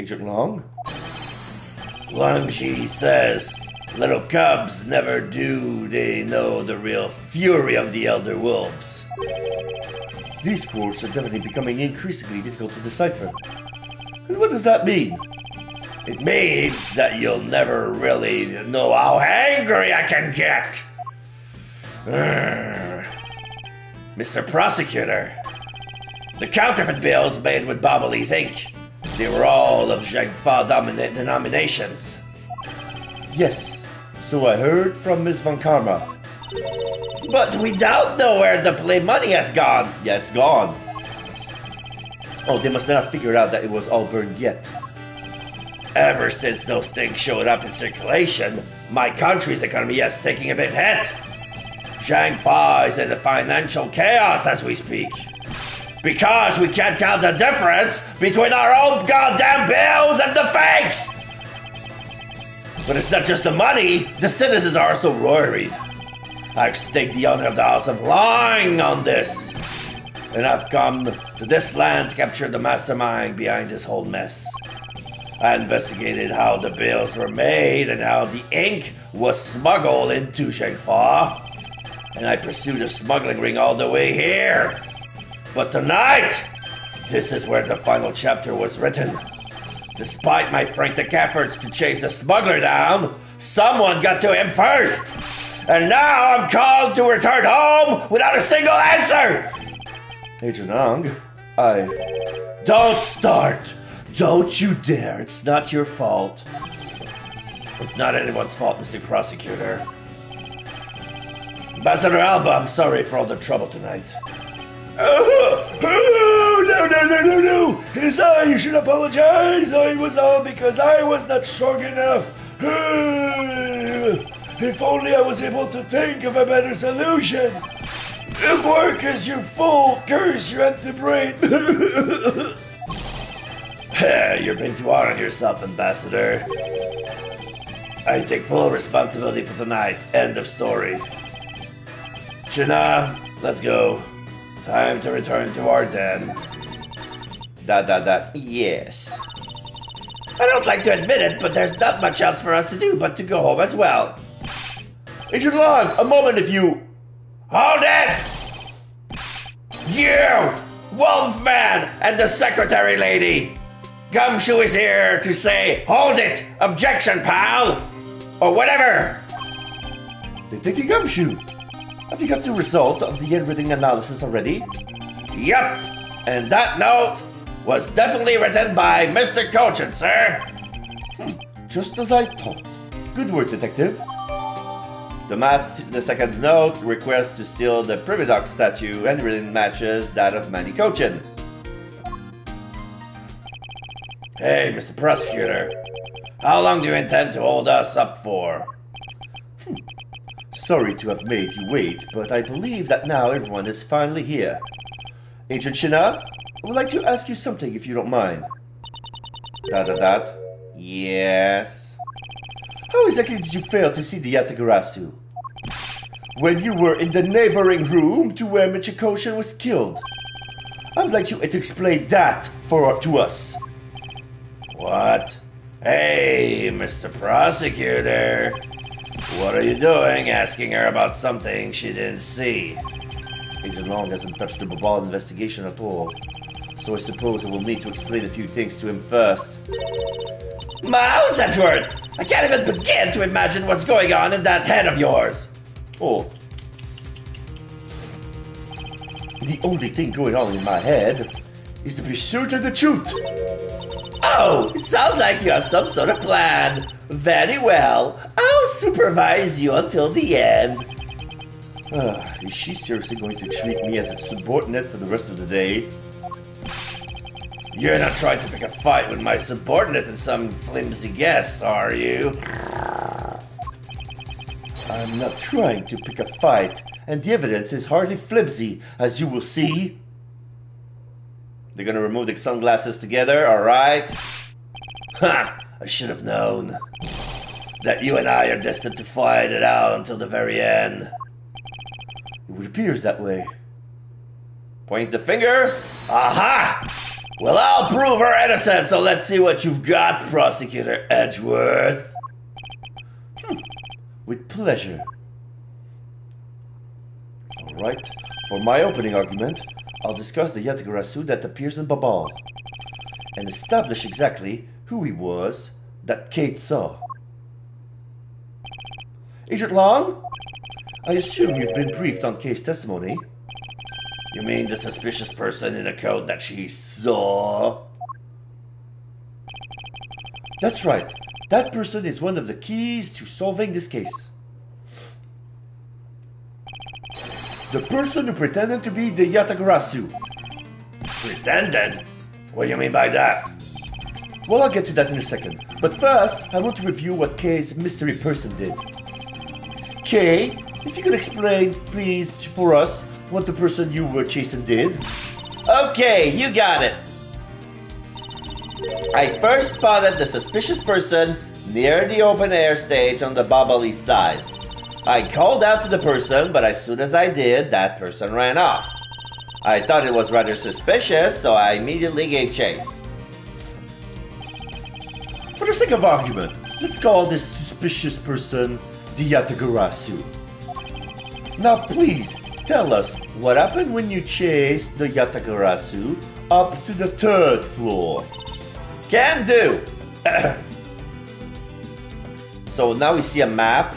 Agent Long? Lungshi says, little cubs never do they know the real fury of the elder wolves. These quotes are definitely becoming increasingly difficult to decipher. And what does that mean? It means that you'll never really know how angry I can get. Mr. Prosecutor, the counterfeit bills made with Bobbly's ink, they were all of Zhengfa denominations. Yes, so I heard from Ms. Von Karma. But we don't know where the play money has gone. Yeah, it's gone. Oh, they must not have figured out that it was all burned yet. Ever since those things showed up in circulation, my country's economy is taking a big hit. Zhangfa is in a financial chaos as we speak. Because we can't tell the difference between our own goddamn bills and the fakes! But it's not just the money, the citizens are also worried. I've staked the honor of the House of Lying on this. And I've come to this land to capture the mastermind behind this whole mess. I investigated how the bills were made and how the ink was smuggled into Zhengfa. And I pursued a smuggling ring all the way here. But tonight, this is where the final chapter was written. Despite my frantic efforts to chase the smuggler down, someone got to him first. And now I'm called to return home without a single answer. Agent Long, Don't start. Don't you dare. It's not your fault. It's not anyone's fault, Mr. Prosecutor. Ambassador Alba, I'm sorry for all the trouble tonight. No. It is I. You should apologize. It was all because I was not strong enough. If only I was able to think of a better solution. Work is your fault. Curse your empty brain. You're being too hard on yourself, Ambassador. I take full responsibility for tonight. End of story. Shina, let's go. Time to return to our den. Yes. I don't like to admit it, but there's not much else for us to do but to go home as well. Agent Long, a moment if you... Hold it! You! Wolfman and the secretary lady! Gumshoe is here to say, hold it! Objection, pal! Or whatever! Detective Gumshoe, have you got the result of the handwriting analysis already? Yup! And that note was definitely written by Mr. Cochin, sir. Just as I thought. Good work, Detective. The masked the second's note requests to steal the Prividoc statue and really matches that of Manny Cochin. Hey, Mr. Prosecutor. How long do you intend to hold us up for? Sorry to have made you wait, but I believe that now everyone is finally here. Agent Shina, I would like to ask you something if you don't mind. Yes? How exactly did you fail to see the Yatagarasu? When you were in the neighboring room to where Michiko-shin was killed. I would like you to explain that to us. What? Hey, Mr. Prosecutor. What are you doing asking her about something she didn't see? Agent Long hasn't touched the Babal investigation at all, so I suppose I will need to explain a few things to him first. How's that word? I can't even begin to imagine what's going on in that head of yours. Oh. The only thing going on in my head is the pursuit of the truth. Oh, it sounds like you have some sort of plan. Very well. I'll supervise you until the end. Is she seriously going to treat me as a subordinate for the rest of the day? You're not trying to pick a fight with my subordinate in some flimsy guess, are you? I'm not trying to pick a fight, and the evidence is hardly flimsy, as you will see. They're gonna remove the sunglasses together, alright? Ha! I should have known that you and I are destined to fight it out until the very end. It appears that way. Point the finger. Aha! Well, I'll prove her innocent, so let's see what you've got, Prosecutor Edgeworth. With pleasure. Alright, for my opening argument, I'll discuss the Yatagarasu that appears in Babal, and establish exactly who he was that Kate saw. Agent Long, I assume you've been briefed on case testimony. You mean the suspicious person in the coat that she saw? That's right. That person is one of the keys to solving this case. The person who pretended to be the Yatagarasu. Pretended? What do you mean by that? Well, I'll get to that in a second. But first, I want to review what Kay's mystery person did. Kay, if you could explain, please, for us, what the person you were chasing did. Okay, you got it. I first spotted the suspicious person near the open air stage on the Babali side. I called out to the person, but as soon as I did, that person ran off. I thought it was rather suspicious, so I immediately gave chase. For the sake of argument, let's call this suspicious person the Yatagarasu. Now please, tell us what happened when you chased the Yatagarasu up to the 3rd floor. Can do! So now we see a map.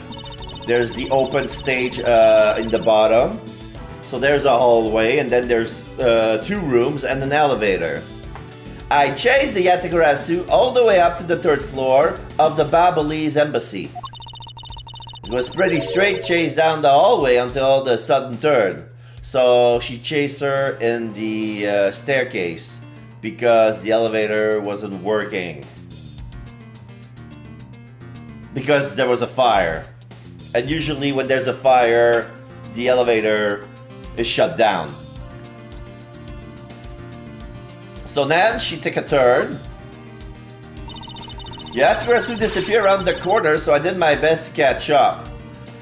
There's the open stage in the bottom. So there's a hallway, and then there's 2 rooms and an elevator. I chased the Yatagarasu all the way up to the 3rd floor of the Babalese embassy. It was pretty straight chase down the hallway until the sudden turn. So she chased her in the staircase because the elevator wasn't working. Because there was a fire. And usually when there's a fire, the elevator is shut down. So then she took a turn. Yatagarasu disappeared around the corner, so I did my best to catch up.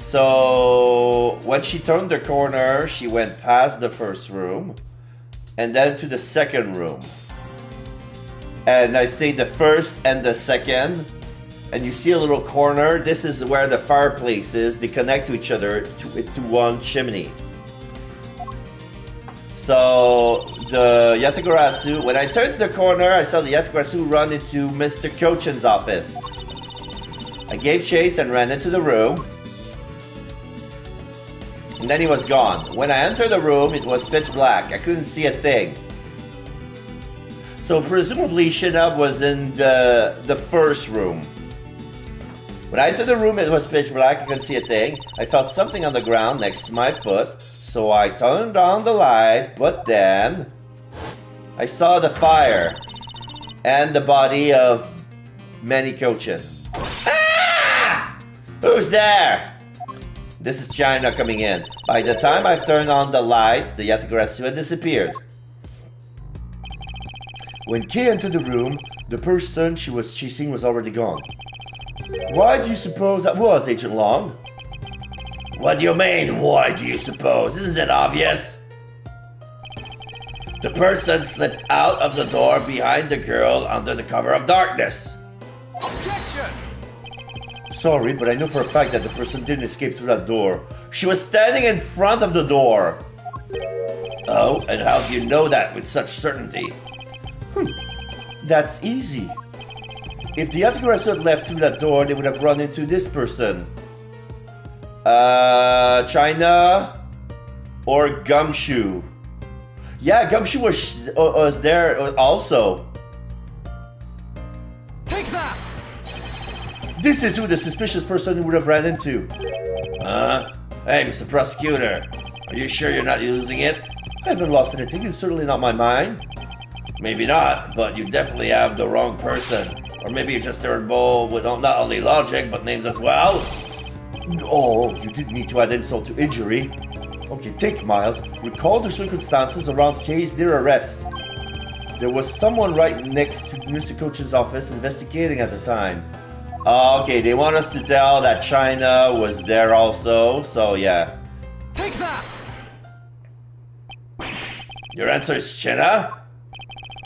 So when she turned the corner, she went past the 1st room and then to the 2nd room. And I say the 1st and the 2nd, and you see a little corner. This is where the fireplace is. They connect to each other to one chimney. So the Yatagarasu, when I turned the corner, I saw the Yatagarasu run into Mr. Kochin's office. I gave chase and ran into the room. And then he was gone. When I entered the room, it was pitch black. I couldn't see a thing. So presumably Shinab was in the 1st room. When I entered the room, it was pitch black. I couldn't see a thing. I felt something on the ground next to my foot. So I turned on the light, but then I saw the fire and the body of Manny Kochin. Ah! Who's there? This is China coming in. By the time I turned on the lights, the Yatagarasu had disappeared. When Kay entered the room, the person she was chasing was already gone. Why do you suppose that was, Agent Long? What do you mean, why do you suppose? Isn't it obvious? The person slipped out of the door behind the girl under the cover of darkness. Objection! Sorry, but I know for a fact that the person didn't escape through that door. She was standing in front of the door. Oh, and how do you know that with such certainty? That's easy. If the Yatagarasu had left through that door, they would have run into this person. China or Gumshoe. Yeah, Gumshoe was there also. Take that! This is who the suspicious person would have ran into. Hey, Mr. Prosecutor, are you sure you're not using it? I haven't lost anything, it's certainly not my mind. Maybe not, but you definitely have the wrong person. Or maybe you're just terrible with not only logic, but names as well. Oh, you didn't need to add insult to injury. Okay, take Miles. Recall the circumstances around Kay's near arrest. There was someone right next to Mr. Kochin's office investigating at the time. Okay, they want us to tell that China was there also, so yeah. Take that! Your answer is China?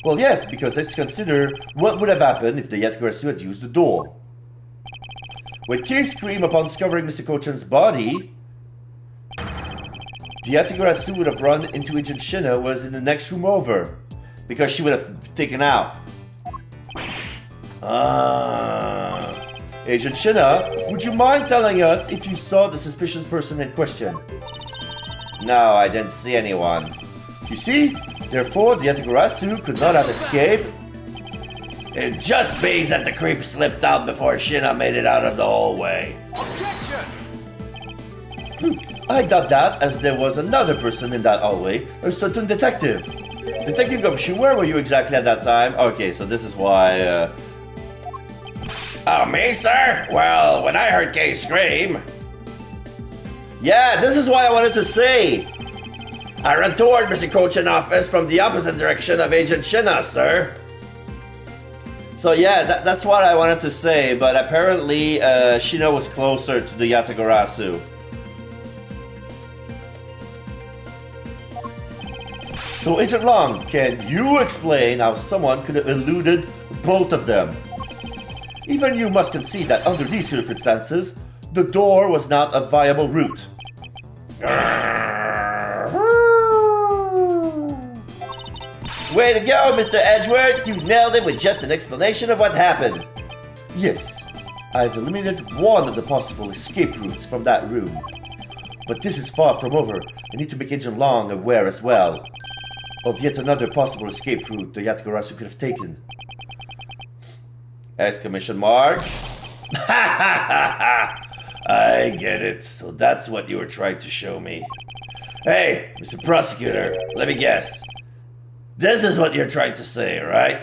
Well, yes, because let's consider what would have happened if the Yatigarasu had used the door. When Kay screamed upon discovering Mr. Kochan's body, the Yatigarasu would have run into Agent Shina, who was in the next room over, because she would have taken out. Agent Shina, would you mind telling us if you saw the suspicious person in question? No, I didn't see anyone. You see? Therefore, the Yatigarasu could not have escaped. It just means that the creep slipped out before Shina made it out of the hallway. I doubt that, as there was another person in that hallway, a certain detective. Detective Gumshoe, where were you exactly at that time? Okay, so this is why, Oh, me, sir? Well, when I heard Kay scream... Yeah, this is why I wanted to say. I ran toward Mr. Kochan's office from the opposite direction of Agent Shina, sir. So yeah, that's what I wanted to say, but apparently Shina was closer to the Yatigarasu. So Agent Long, can you explain how someone could have eluded both of them? Even you must concede that under these circumstances, the door was not a viable route. Way to go, Mr. Edgeworth! You nailed it with just an explanation of what happened. Yes, I've eliminated one of the possible escape routes from that room. But this is far from over. I need to make Agent Long aware as well of yet another possible escape route the Yatigarasu could have taken. Exclamation mark. I get it. So that's what you were trying to show me. Hey, Mr. Prosecutor, let me guess. This is what you're trying to say, right?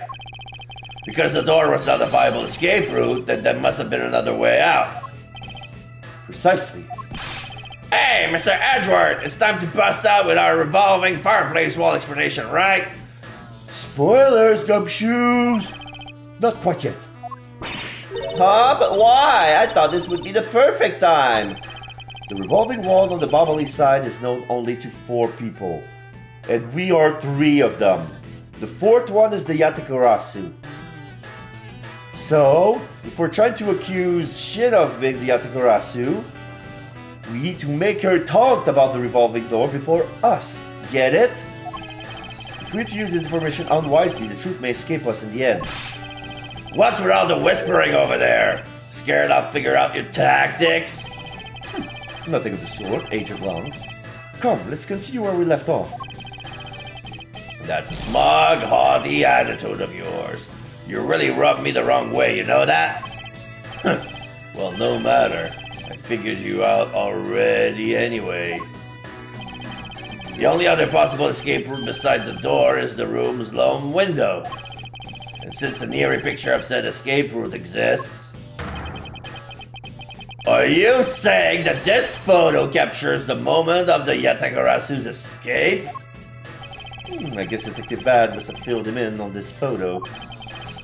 Because the door was not a viable escape route, then there must have been another way out. Precisely. Hey, Mr. Edgeworth, it's time to bust out with our revolving fireplace wall explanation, right? Spoilers, Gumshoes! Not quite yet. Huh? But why? I thought this would be the perfect time. The revolving wall on the Bobbly side is known only to 4 people. And we are 3 of them. The 4th one is the Yatigarasu. So, if we're trying to accuse Shin of being the Yatigarasu, we need to make her talk about the revolving door before us. Get it? If we're to use this information unwisely, the truth may escape us in the end. What's with all the whispering over there? Scared I'll figure out your tactics? Nothing of the sort, Agent Long. Come, let's continue where we left off. That smug, haughty attitude of yours. You really rubbed me the wrong way, you know that? Well, no matter. I figured you out already anyway. The only other possible escape route beside the door is the room's lone window. And since the near picture of said escape route exists, are you saying that this photo captures the moment of the Yatagarasu's escape? I guess Detective Bad must have filled him in on this photo.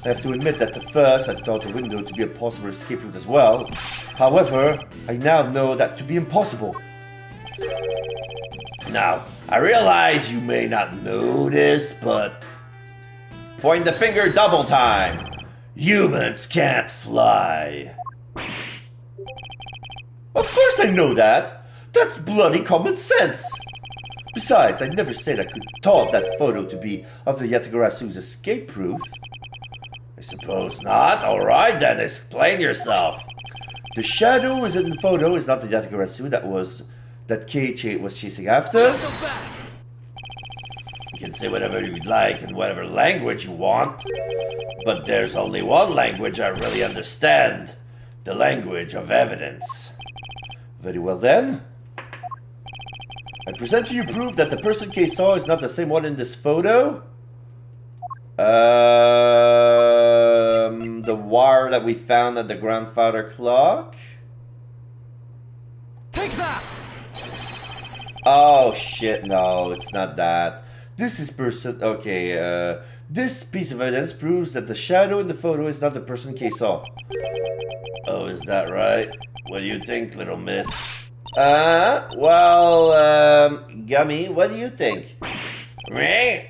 I have to admit that at first I thought the window to be a possible escape route as well. However, I now know that to be impossible. Now, I realize you may not know this, but point the finger double time. Humans can't fly. Of course I know that. That's bloody common sense. Besides, I never said I could thought that photo to be of the Yatagarasu's escape route. I suppose not. Alright then, explain yourself. The shadow is in the photo is not the Yatagarasu that Kei was chasing after. You can say whatever you'd like in whatever language you want, but there's only one language I really understand. The language of evidence. Very well then. I present to you proof that the person Kay saw is not the same one in this photo. The wire that we found at the grandfather clock. Take that! Oh shit, no, it's not that. This is person. Okay, this piece of evidence proves that the shadow in the photo is not the person Kay saw. Oh, is that right? What do you think, little miss? Gummy, what do you think? Me?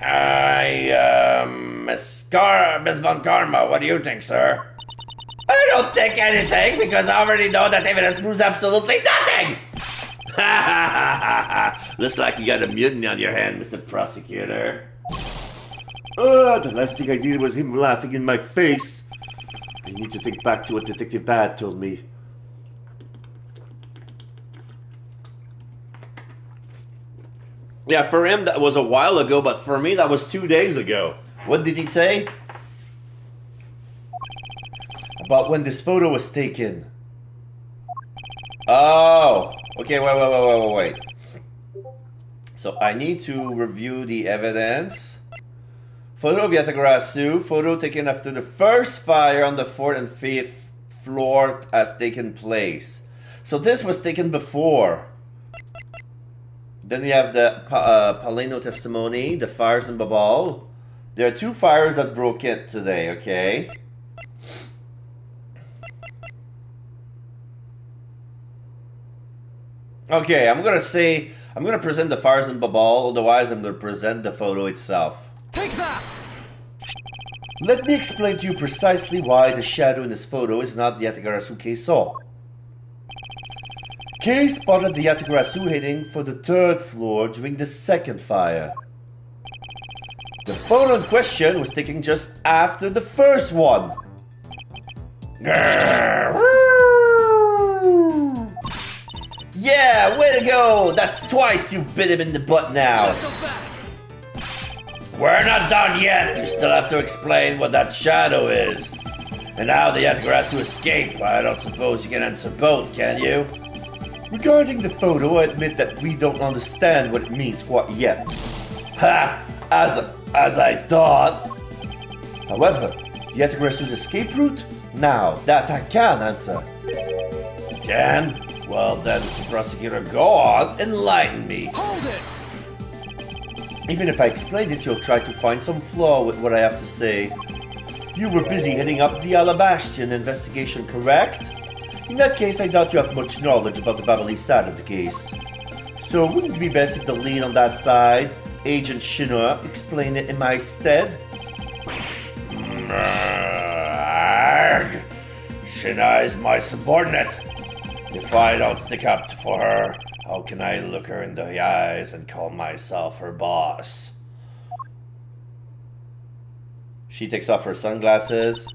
Miss Von Karma, what do you think, sir? I don't think anything, because I already know that evidence proves absolutely nothing! Looks like you got a mutiny on your hand, Mr. Prosecutor. The last thing I needed was him laughing in my face. I need to think back to what Detective Bad told me. Yeah, for him that was a while ago, but for me that was 2 days ago. What did he say? About when this photo was taken. Oh, okay, wait. So I need to review the evidence. Photo of Yatagarasu, photo taken after the first fire on the 4th and 5th floor has taken place. So this was taken before. Then we have the Paleno testimony, the fires in Babal. There are 2 fires that broke it today, okay? Okay, I'm gonna present the fires in Babal, otherwise I'm gonna present the photo itself. Take that! Let me explain to you precisely why the shadow in this photo is not the Yatagarasu Kei saw. Kei spotted the Yatagarasu heading for the 3rd floor during the 2nd fire. The photo in question was taken just after the first one. Yeah, way to go! That's twice you've bit him in the butt now. We're not done yet. You still have to explain what that shadow is. And how the Yatagarasu escaped. I don't suppose you can answer both, can you? Regarding the photo, I admit that we don't understand what it means quite yet. Ha! As I thought. However, the Yatagarasu's escape route? Now, that I can answer. You can? Well then, Mr. Prosecutor, go on, enlighten me. Hold it! Even if I explain it, you'll try to find some flaw with what I have to say. You were busy heading up the Alabastion investigation, correct? In that case, I doubt you have much knowledge about the Babalese side of the case. So wouldn't it be best if the lead on that side, Agent Shinra, explained it in my stead? Arg! Shina is my subordinate. If I don't stick up for her, how can I look her in the eyes and call myself her boss? She takes off her sunglasses.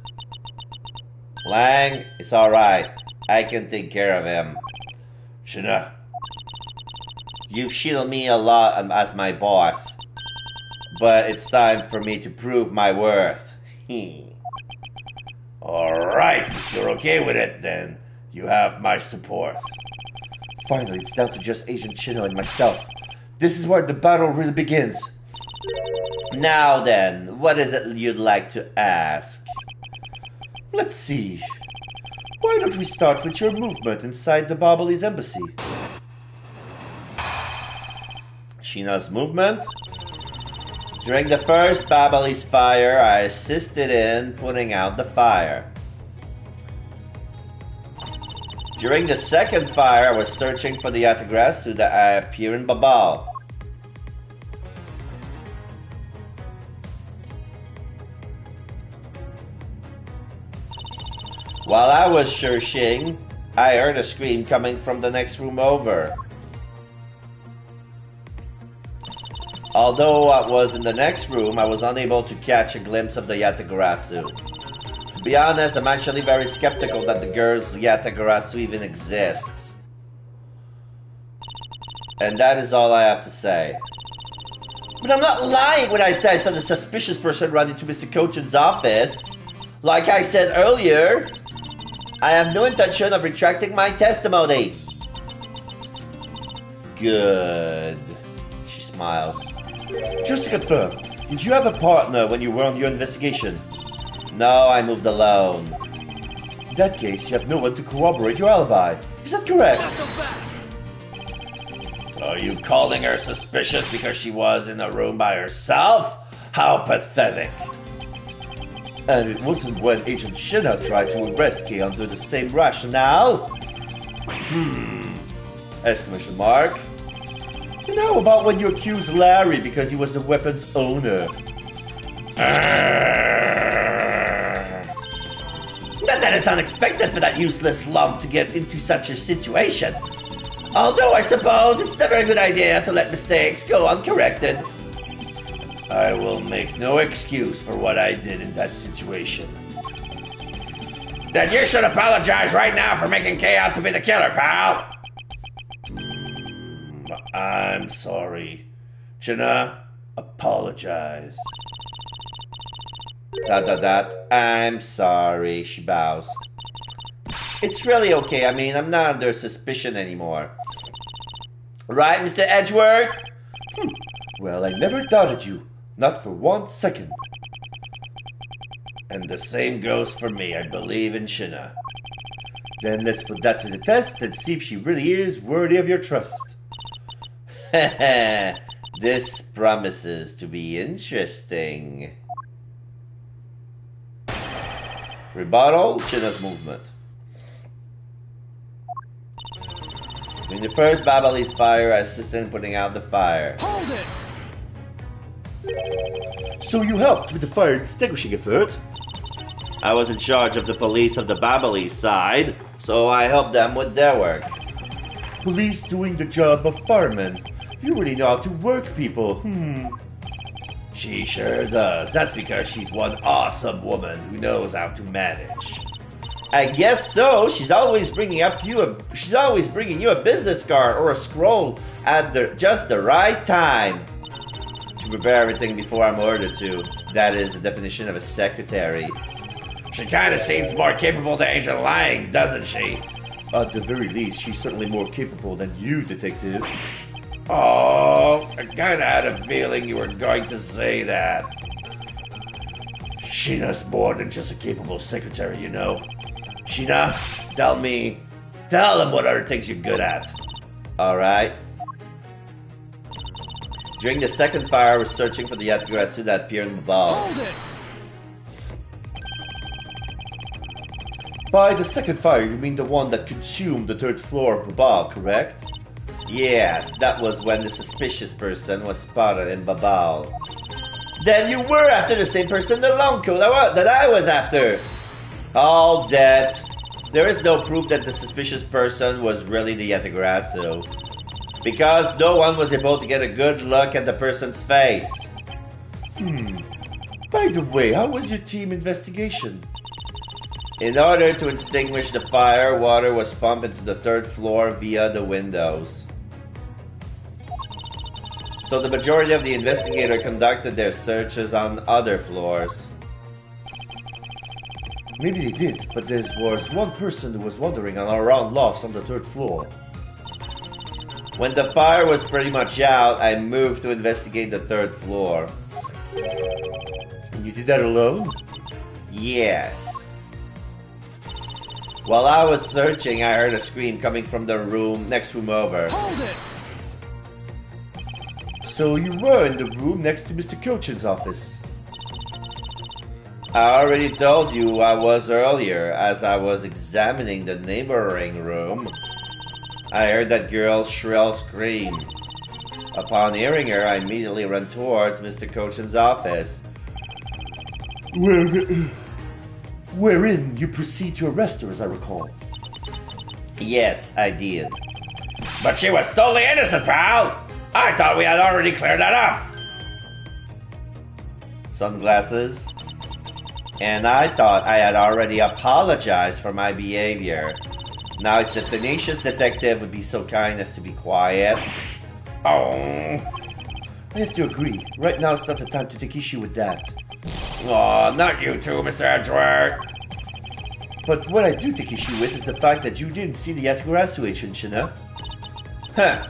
Lang, it's alright. I can take care of him. Shina, You've shielded me a lot as my boss. But it's time for me to prove my worth. alright, if you're okay with it, then you have my support. Finally, it's down to just Agent Chino and myself. This is where the battle really begins. Now then, what is it you'd like to ask? Let's see. Why don't we start with your movement inside the Babalese embassy? Shina's movement? During the first Babalese fire, I assisted in putting out the fire. During the second fire, I was searching for the Yatagarasu that I appear in Babal. While I was searching, I heard a scream coming from the next room over. Although I was in the next room, I was unable to catch a glimpse of the Yatagarasu. To be honest, I'm actually very skeptical that the girl's Yatagarasu even exists. And that is all I have to say. But I'm not lying when I say I saw the suspicious person run into Mr. Kochan's office. Like I said earlier, I have no intention of retracting my testimony. Good. She smiles. Just to confirm, did you have a partner when you were on your investigation? No, I moved alone. In that case, you have no one to corroborate your alibi. Is that correct? Are you calling her suspicious because she was in a room by herself? How pathetic. And it wasn't when Agent Shina tried to arrest Kei under the same rationale? Exclamation mark. In And how about when you accused Larry because he was the weapon's owner? That is unexpected for that useless lump to get into such a situation. Although I suppose it's never a good idea to let mistakes go uncorrected. I will make no excuse for what I did in that situation. Then you should apologize right now for making Kay out to be the killer, pal. I'm sorry. Jenna, apologize. I'm sorry, she bows. It's really okay. I mean, I'm not under suspicion anymore. Right, Mr. Edgeworth? Well, I never doubted you. Not for 1 second. And the same goes for me. I believe in Shinna. Then let's put that to the test and see if she really is worthy of your trust. This promises to be interesting. Rebuttal, Shinna's movement. When the first Babali's fire, assistant putting out the fire. Hold it! So you helped with the fire extinguishing effort? I was in charge of the police of the Babali side, so I helped them with their work. Police doing the job of firemen. You really know how to work people, She sure does. That's because she's one awesome woman who knows how to manage. I guess so. She's always bringing you a business card or a scroll at just the right time. To prepare everything before I'm ordered to. That is the definition of a secretary. She kind of seems more capable than Agent Lying, doesn't she? At the very least, she's certainly more capable than you, Detective. Oh, I kind of had a feeling you were going to say that. Sheena's more than just a capable secretary, you know. Sheena, tell them what other things you're good at. Alright. During the second fire, I was searching for the Yatigarasu that appeared in the ball. Hold it! By the second fire, you mean the one that consumed the 3rd floor of Babal, correct? Yes, that was when the suspicious person was spotted in Babal. Then you were after the same person, the long coat that I was after. All dead. There is no proof that the suspicious person was really the Yatigarasu, because no one was able to get a good look at the person's face. By the way, how was your team investigation? In order to extinguish the fire, water was pumped into the 3rd floor via the windows. So the majority of the investigators conducted their searches on other floors. Maybe they did, but there was one person who was wandering around lost on the 3rd floor. When the fire was pretty much out, I moved to investigate the 3rd floor. And you did that alone? Yes. While I was searching, I heard a scream coming from the next room over. Hold it! So you were in the room next to Mr. Cochin's office. I already told you who I was earlier, as I was examining the neighboring room. I heard that girl's shrill scream. Upon hearing her, I immediately ran towards Mr. Cochin's office. Wherein you proceed to arrest her, as I recall. Yes, I did. But she was totally innocent, pal! I thought we had already cleared that up! Sunglasses? And I thought I had already apologized for my behavior. Now if the tenacious detective would be so kind as to be quiet. Oh. I have to agree. Right now it's not the time to take issue with that. Oh, not you too, Mr. Edgeworth. But what I do take issue with is the fact that you didn't see the Yatigarasu agent, Shina. Huh.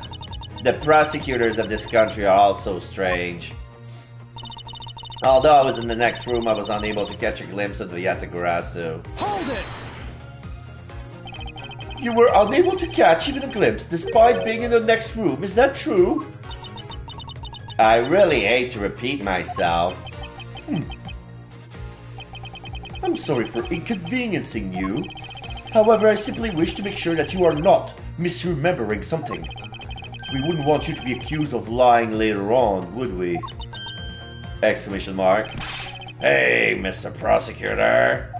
The prosecutors of this country are all so strange. Although I was in the next room, I was unable to catch a glimpse of the Yatigarasu. Hold it! You were unable to catch even a glimpse, despite being in the next room, is that true? I really hate to repeat myself. I'm sorry for inconveniencing you. However, I simply wish to make sure that you are not misremembering something. We wouldn't want you to be accused of lying later on, would we? Exclamation mark. Hey, Mr. Prosecutor.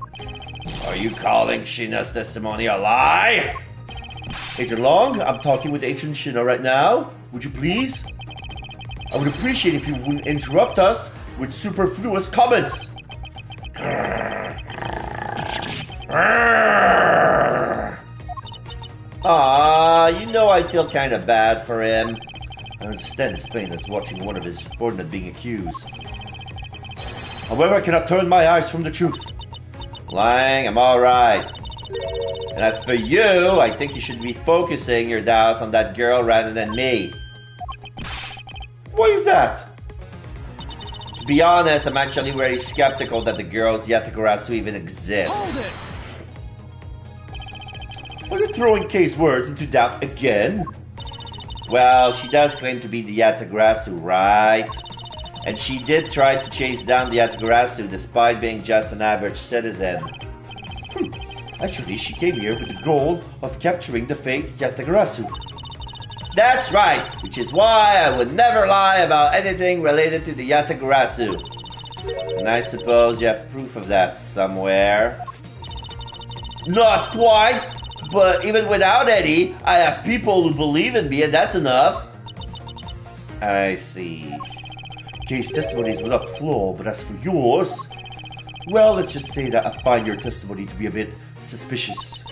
Are you calling Sheena's testimony a lie? Agent Long, I'm talking with Agent Shina right now. Would you please? I would appreciate if you wouldn't interrupt us with superfluous comments. You know I feel kind of bad for him. I understand his pain as watching one of his subordinates being accused. However, I cannot turn my eyes from the truth. Lang, I'm alright. And as for you, I think you should be focusing your doubts on that girl rather than me. Why is that? To be honest, I'm actually very skeptical that the girl's Yatagarasu even exist. Hold it! Are you throwing Kay's words into doubt again? Well, she does claim to be the Yatagarasu, right? And she did try to chase down the Yatagarasu despite being just an average citizen. Actually, she came here with the goal of capturing the fake Yatagarasu. That's right, which is why I would never lie about anything related to the Yatagarasu. And I suppose you have proof of that somewhere. Not quite, but even without any, I have people who believe in me and that's enough. I see. Kay's testimonies without flaw, but as for yours, well, let's just say that I find your testimony to be a bit suspicious. ...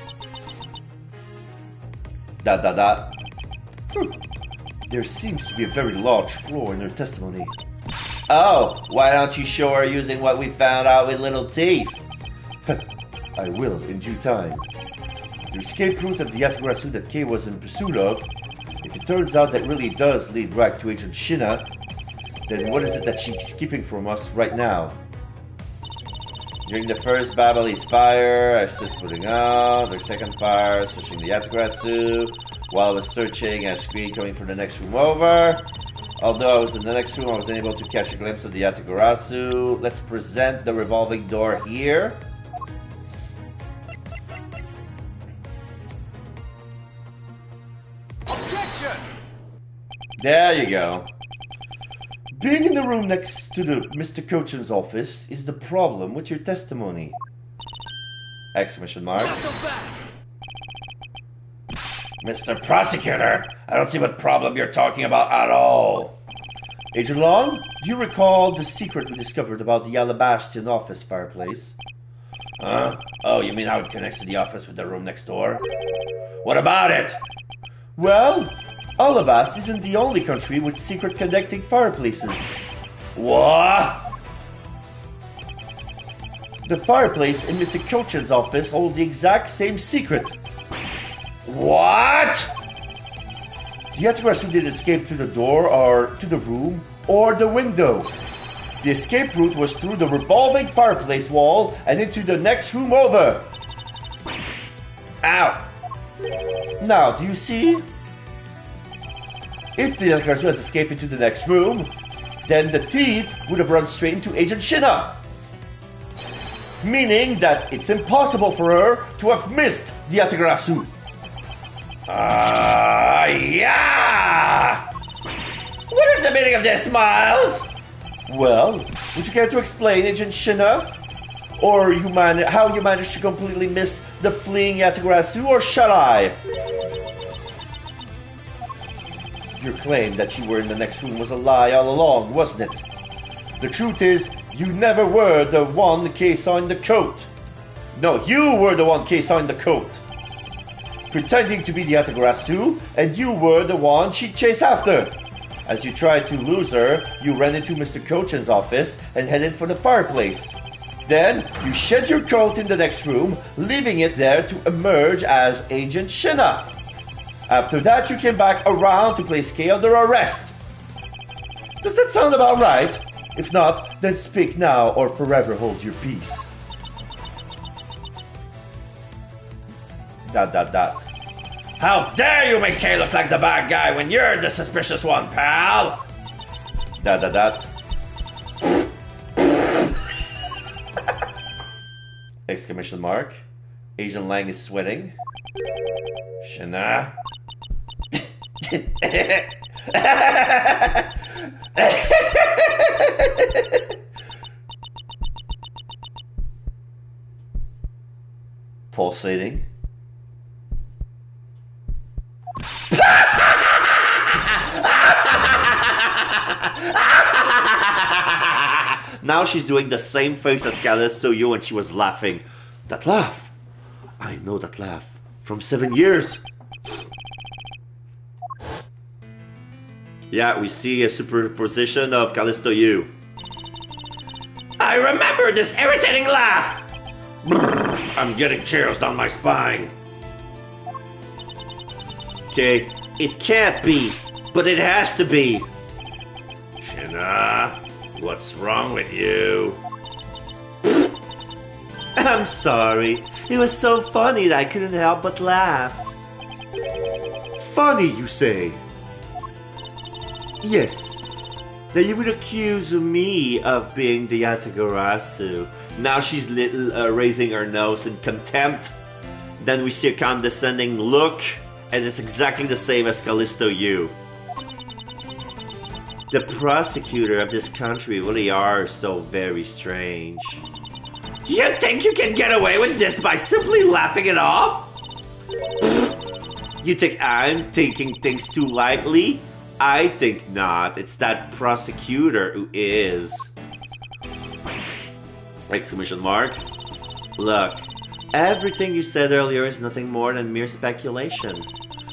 There seems to be a very large flaw in her testimony. Oh, why don't you show her using what we found out with little teeth? I will in due time. The escape route of the Yatagarasu that Kay was in pursuit of, if it turns out that really does lead right to Agent Shina, then what is it that she's keeping from us right now? During the first battle, he's fire, I assist putting out. The second fire, searching the Yatagarasu. While I was searching, a screen coming from the next room over. Although I was in the next room, I was unable to catch a glimpse of the Yatagarasu. Let's present the revolving door here. Objection! There you go. Being in the room next to the Mr. Cochin's office is the problem with your testimony. Exclamation mark. Not so fast! Mr. Prosecutor, I don't see what problem you're talking about at all. Agent Long, do you recall the secret we discovered about the Alabastion office fireplace? Huh? Oh, you mean how it connects to the office with the room next door? What about it? Well, Alabast isn't the only country with secret connecting fireplaces. What? The fireplace in Mr. Cochin's office hold the exact same secret. What? The Yatagarasu did escape through the door or to the room or the window. The escape route was through the revolving fireplace wall and into the next room over. Ow. Now, do you see? If the Yatagarasu has escaped into the next room, then the thief would have run straight into Agent Shina. Meaning that it's impossible for her to have missed the Yatagarasu. Yeah! What is the meaning of this, Miles? Well, would you care to explain, Agent Shina? Or how you managed to completely miss the fleeing Yatagarasu, or shall I? Your claim that you were in the next room was a lie all along, wasn't it? The truth is, you never were the one Kay saw in the coat. No, you were the one Kay saw in the coat. Pretending to be the Yatagarasu, and you were the one she chased after. As you tried to lose her, you ran into Mr. Cochin's office and headed for the fireplace. Then, you shed your coat in the next room, leaving it there to emerge as Agent Shina. After that, you came back around to place Kay under arrest. Does that sound about right? If not, then speak now or forever hold your peace. ... How dare you make Kay look like the bad guy when you're the suspicious one, pal? ... Exclamation mark. Agent Lang is sweating. Shina? Pulsating. Now she's doing the same face as Callisto you when she was laughing. That laugh. I know that laugh. From 7 years. Yeah, we see a superposition of Callisto you. I remember this irritating laugh! Brrr, I'm getting chills down my spine. Okay, it can't be, but it has to be. Shina, what's wrong with you? I'm sorry. It was so funny that I couldn't help but laugh. Funny, you say? Yes. That you would accuse me of being the Yatagarasu. Now she's raising her nose in contempt. Then we see a condescending look, and it's exactly the same as Callisto you. The prosecutor of this country really are so very strange. You think you can get away with this by simply laughing it off? You think I'm taking things too lightly? I think not. It's that prosecutor who is. Exclamation mark. Look, everything you said earlier is nothing more than mere speculation.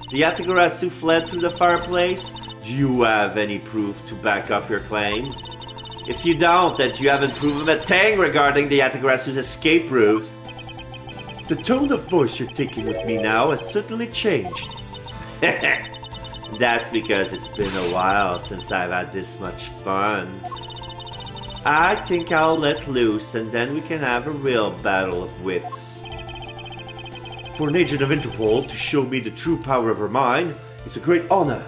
The Yatagarasu fled through the fireplace. Do you have any proof to back up your claim? If you don't, then you haven't proven a thing regarding the Yatagarasu's escape route. The tone of voice you're taking with me now has certainly changed. That's because it's been a while since I've had this much fun. I think I'll let loose and then we can have a real battle of wits. For an agent of Interpol to show me the true power of her mind, it's a great honor.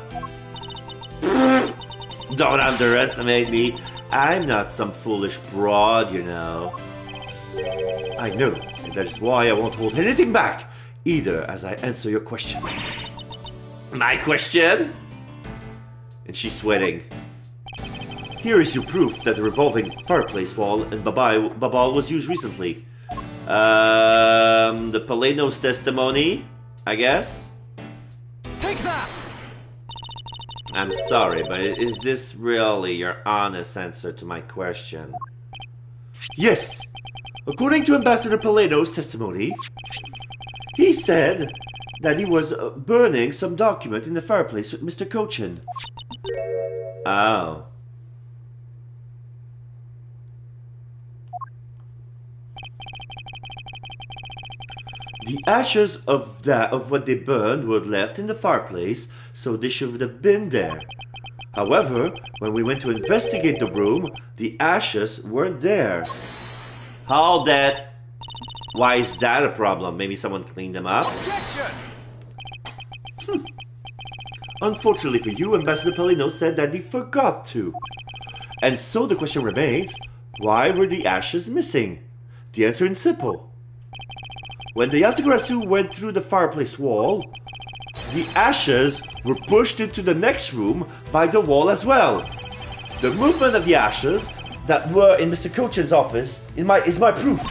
Don't underestimate me. I'm not some foolish broad, you know. I know, and that is why I won't hold anything back, either as I answer your question. My question? And she's sweating. Here is your proof that the revolving fireplace wall in Babal was used recently. The Palenos testimony, I guess? Take that! I'm sorry, but is this really your honest answer to my question? Yes! According to Ambassador Palenos' testimony, he said that he was burning some document in the fireplace with Mr. Cochin. Oh. The ashes of what they burned were left in the fireplace, so they should have been there. However, when we went to investigate the room, the ashes weren't there. Hold that. Why is that a problem? Maybe someone cleaned them up? Objection! Unfortunately for you, Ambassador Pelino said that he forgot to. And so the question remains, why were the ashes missing? The answer is simple. When the Yatagarasu went through the fireplace wall, the ashes were pushed into the next room by the wall as well. The movement of the ashes that were in Mr. Cochin's office is my proof.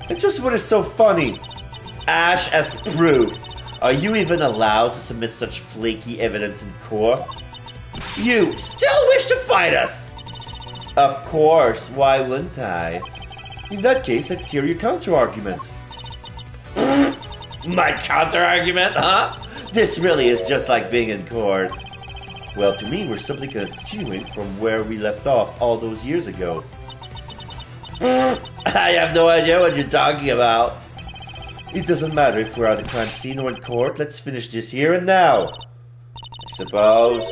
And just what is so funny? Ash as proof. Are you even allowed to submit such flaky evidence in court? You still wish to fight us? Of course, why wouldn't I? In that case, let's hear your counter-argument. My counter-argument, huh? This really is just like being in court. Well, to me, we're simply continuing from where we left off all those years ago. I have no idea what you're talking about. It doesn't matter if we're at the crime scene or in court. Let's finish this here and now. I suppose.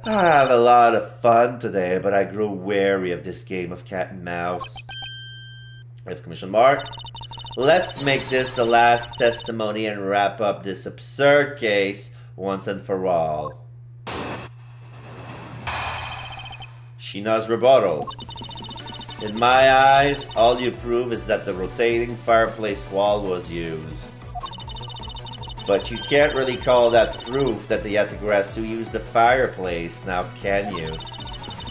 I have a lot of fun today, but I grow wary of this game of cat and mouse. Exclamation mark. Let's make this the last testimony and wrap up this absurd case once and for all. Shina's rebuttal. In my eyes, all you prove is that the rotating fireplace wall was used. But you can't really call that proof that the Yatagarasu used the fireplace, now can you?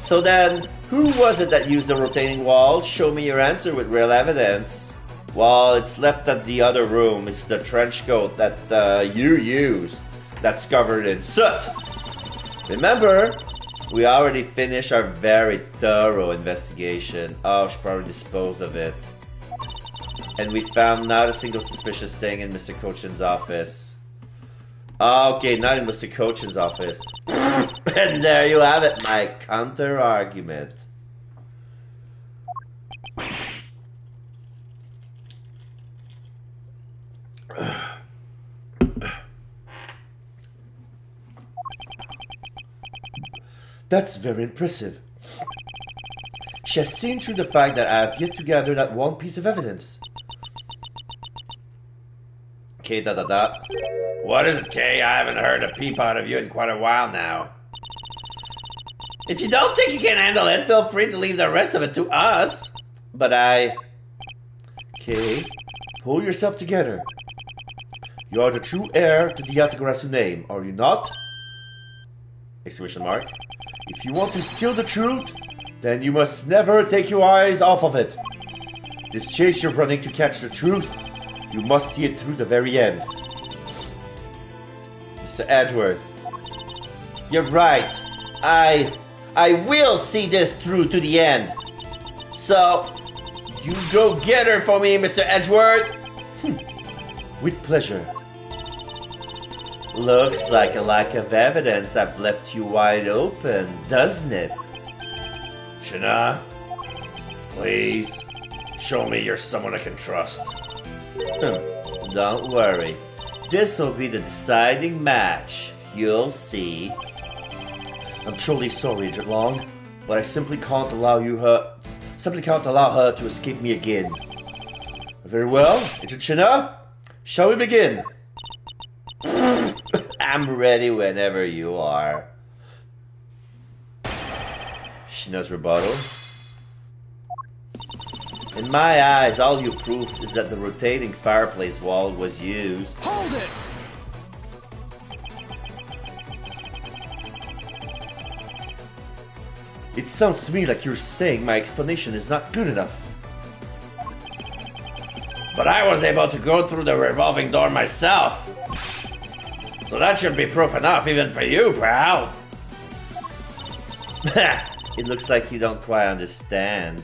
So then, who was it that used the rotating wall? Show me your answer with real evidence. Well, it's left at the other room. It's the trench coat that you used that's covered in soot. Remember, we already finished our very thorough investigation. Oh, she probably disposed of it. And we found not a single suspicious thing in Mr. Cochin's office. Okay, not in Mr. Cochin's office. And there you have it, my counter-argument. That's very impressive. She has seen through the fact that I have yet to gather that one piece of evidence. Okay, What is it, Kay? I haven't heard a peep out of you in quite a while now. If you don't think you can handle it, feel free to leave the rest of it to us. But Kay, pull yourself together. You are the true heir to the Yatagarasu name, are you not? Exclamation mark. If you want to steal the truth, then you must never take your eyes off of it. This chase you're running to catch the truth, you must see it through the very end. Mr. Edgeworth. You're right. I will see this through to the end. So, you go get her for me, Mr. Edgeworth. With pleasure. Looks like a lack of evidence I've left you wide open, doesn't it? Shana, please, show me you're someone I can trust. Don't worry. This will be the deciding match. You'll see. I'm truly sorry, Agent Long, but I simply can't allow her to escape me again. Very well, Agent Shana, shall we begin? I'm ready whenever you are. Shina's rebuttal. In my eyes, all you prove is that the rotating fireplace wall was used. Hold it! It sounds to me like you're saying my explanation is not good enough. But I was able to go through the revolving door myself. So that should be proof enough even for you, pal. It looks like you don't quite understand.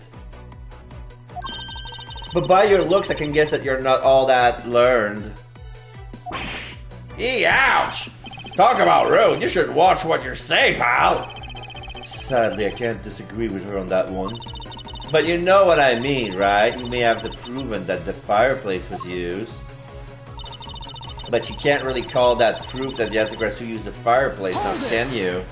But by your looks, I can guess that you're not all that learned. Ouch! Talk about rude. You should watch what you say, pal. Sadly, I can't disagree with her on that one. But you know what I mean, right? You may have proven that the fireplace was used. But you can't really call that proof that the Yatagarasu used the fireplace, now can you?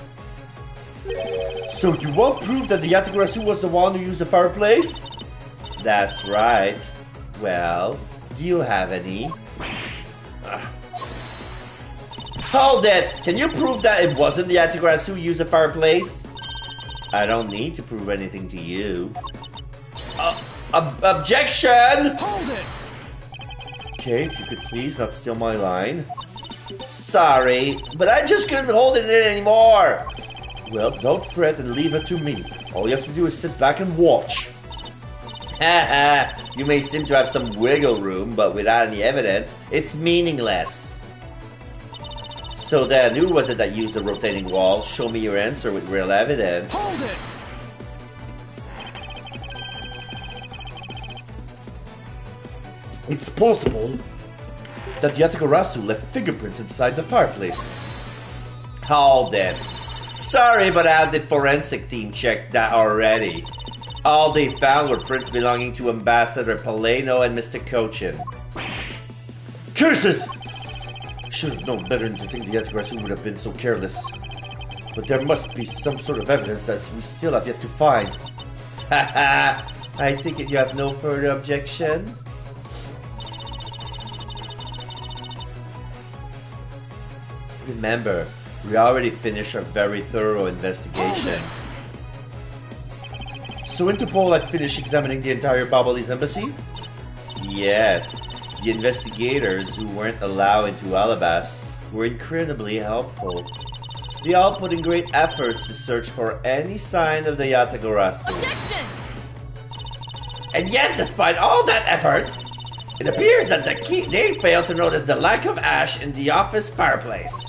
So you want proof that the Yatagarasu was the one who used the fireplace? That's right. Well, do you have any? Hold it! Can you prove that it wasn't the Yatagarasu who used the fireplace? I don't need to prove anything to you. Objection! Hold it! Okay, if you could please not steal my line. Sorry, but I just couldn't hold it in anymore. Well, don't fret and leave it to me. All you have to do is sit back and watch. Haha, you may seem to have some wiggle room, but without any evidence, it's meaningless. So then, who was it that used the rotating wall? Show me your answer with real evidence. Hold it! It's possible that the Yatagarasu left fingerprints inside the fireplace. Hold it. Sorry, but I had the forensic team check that already. All they found were prints belonging to Ambassador Paleno and Mr. Cochin. Curses! Should have known better than to think the Yatagarasu would have been so careless. But there must be some sort of evidence that we still have yet to find. Haha! I think you have no further objection? Remember, we already finished our very thorough investigation. So Interpol had finished examining the entire Babalis embassy? Yes. The investigators who weren't allowed into Alabas were incredibly helpful. They all put in great efforts to search for any sign of the Yatagarasu. Objection! And yet, despite all that effort, it appears that they failed to notice the lack of ash in the office fireplace.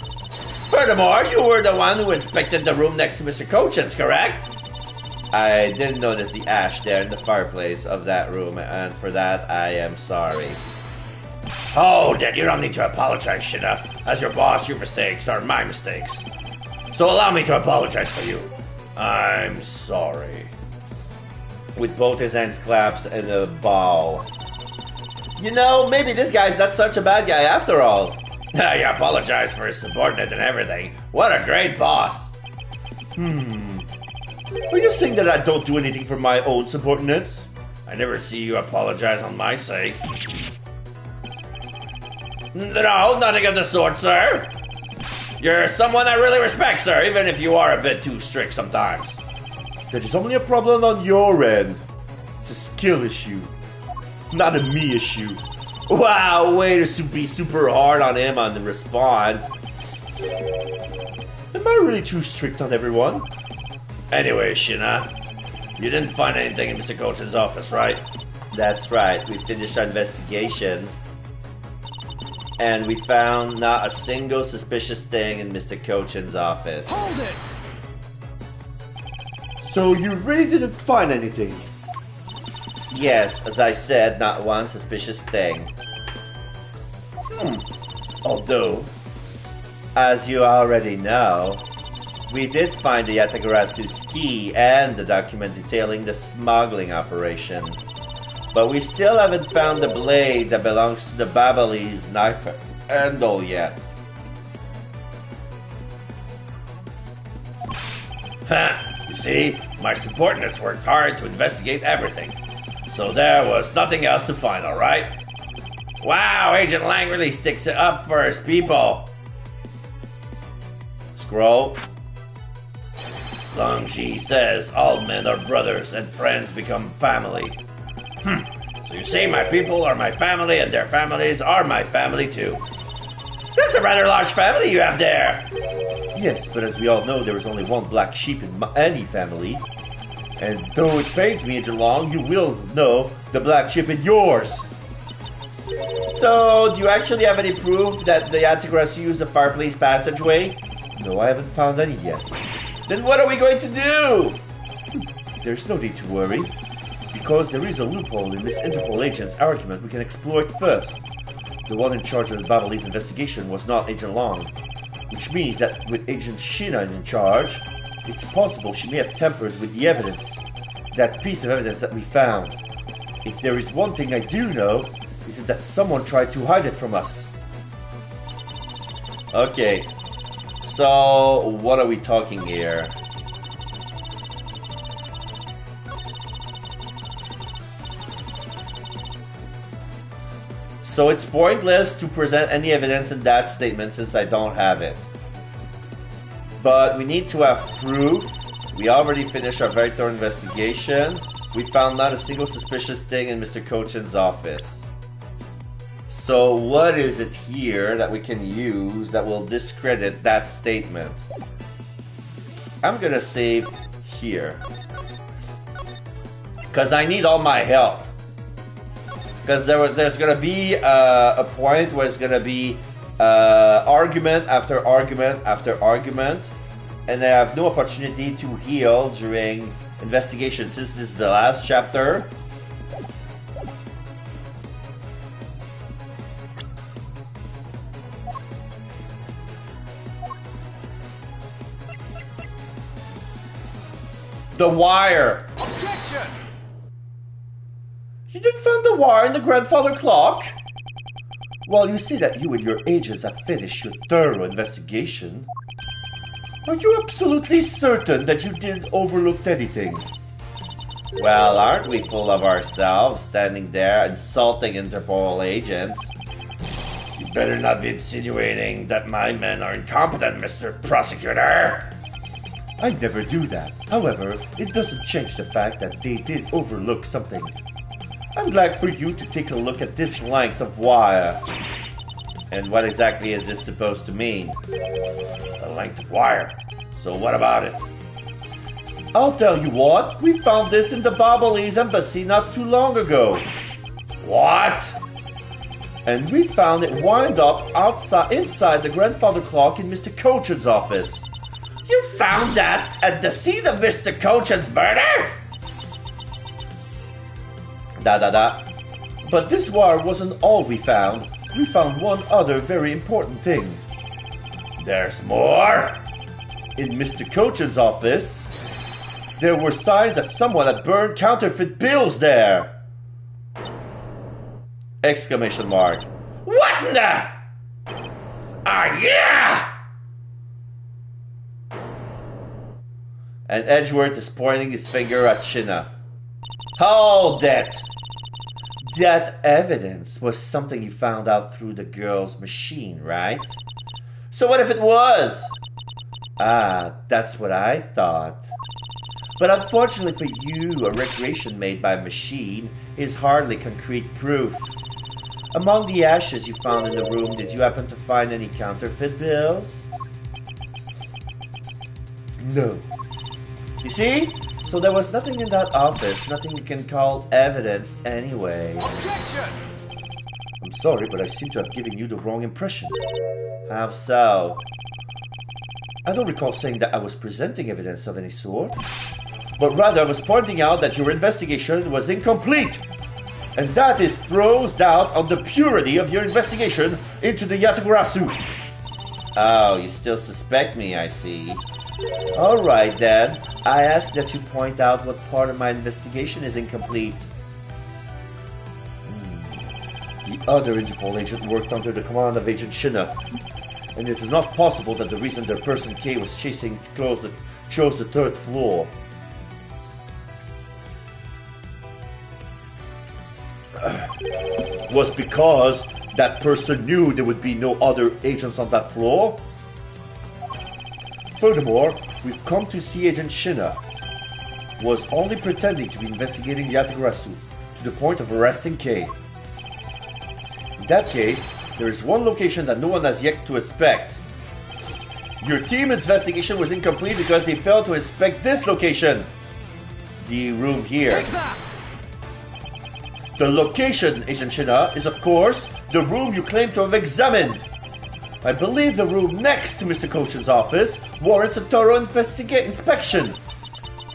Furthermore, you were the one who inspected the room next to Mr. Cochin's, correct? I didn't notice the ash there in the fireplace of that room, and for that I am sorry. Oh, then you don't need to apologize, Shina. As your boss, your mistakes are my mistakes. So allow me to apologize for you. I'm sorry. With both his hands clasped in a bow. You know, maybe this guy's not such a bad guy after all. I apologize for his subordinate and everything. What a great boss. Are you saying that I don't do anything for my own subordinates? I never see you apologize on my sake. No, nothing of the sort, sir. You're someone I really respect, sir, even if you are a bit too strict sometimes. That is only a problem on your end. It's a skill issue, not a me issue. Wow, way to be super hard on him on the response. Am I really too strict on everyone? Anyway, Shina, you didn't find anything in Mr. Cochin's office, right? That's right, we finished our investigation. And we found not a single suspicious thing in Mr. Cochin's office. Hold it! So you really didn't find anything? Yes, as I said, not one suspicious thing. Although, as you already know, we did find the Yatagarasu's key and the document detailing the smuggling operation. But we still haven't found the blade that belongs to the Babalis knife handle yet. You see, my subordinates worked hard to investigate everything. So there was nothing else to find, alright? Wow, Agent Lang really sticks it up for his people. Scroll. Long Ji says all men are brothers and friends become family. So you see, my people are my family and their families are my family too. That's a rather large family you have there. Yes, but as we all know, there is only one black sheep in any family. And though it pains me, Agent Long, you will know the black sheep in yours. So, do you actually have any proof that the Yatagarasu used the fireplace passageway? No, I haven't found any yet. Then what are we going to do? There's no need to worry. Because there is a loophole in Miss Interpol agent's argument we can exploit first. The one in charge of the Babalis investigation was not Agent Long, which means that with Agent Shina in charge, it's possible she may have tampered with the evidence, that piece of evidence that we found. If there is one thing I do know, is that someone tried to hide it from us. Okay, so what are we talking here? So it's pointless to present any evidence in that statement since I don't have it. But we need to have proof. We already finished our very thorough investigation. We found not a single suspicious thing in Mr. Cochin's office. So what is it here that we can use that will discredit that statement? I'm gonna save here. Because I need all my help. Because there's going to be a point where it's going to be argument after argument after argument, and I have no opportunity to heal during investigation since this is the last chapter. The wire! Objection! You didn't find the wire in the grandfather clock? Well, you see that you and your agents have finished your thorough investigation. Are you absolutely certain that you didn't overlook anything? Well, aren't we full of ourselves, standing there insulting Interpol agents? You better not be insinuating that my men are incompetent, Mr. Prosecutor. I'd never do that. However, it doesn't change the fact that they did overlook something. I'm glad for you to take a look at this length of wire. And what exactly is this supposed to mean? A length of wire. So what about it? I'll tell you what, we found this in the Bobblese embassy not too long ago. What? And we found it wind up inside the grandfather clock in Mr. Cochin's office. You found that at the scene of Mr. Cochin's murder? But this wire wasn't all we found. We found one other very important thing. There's more? In Mr. Cochin's office, there were signs that someone had burned counterfeit bills there. Exclamation mark. What in the? Yeah! And Edgeworth is pointing his finger at Shinna. Hold it! That evidence was something you found out through the girl's machine, right? So what if it was? That's what I thought. But unfortunately for you, a recreation made by a machine is hardly concrete proof. Among the ashes you found in the room, did you happen to find any counterfeit bills? No. You see? So there was nothing in that office, nothing you can call evidence anyway. Objection! I'm sorry, but I seem to have given you the wrong impression. How so? I don't recall saying that I was presenting evidence of any sort, but rather I was pointing out that your investigation was incomplete. And that is throws doubt on the purity of your investigation into the Yatagarasu. Oh, you still suspect me, I see. All right, then. I ask that you point out what part of my investigation is incomplete. The other Interpol agent worked under the command of Agent Shinna, and it is not possible that the reason their person K was chasing chose the third floor. Was because that person knew there would be no other agents on that floor. Furthermore, we've come to see Agent Shinna was only pretending to be investigating Yatagarasu to the point of arresting K. In that case, there is one location that no one has yet to inspect. Your team investigation was incomplete because they failed to inspect this location. The room here. Take that! The location, Agent Shinna, is of course the room you claim to have examined. I believe the room next to Mr. Cochin's office warrants a thorough inspection.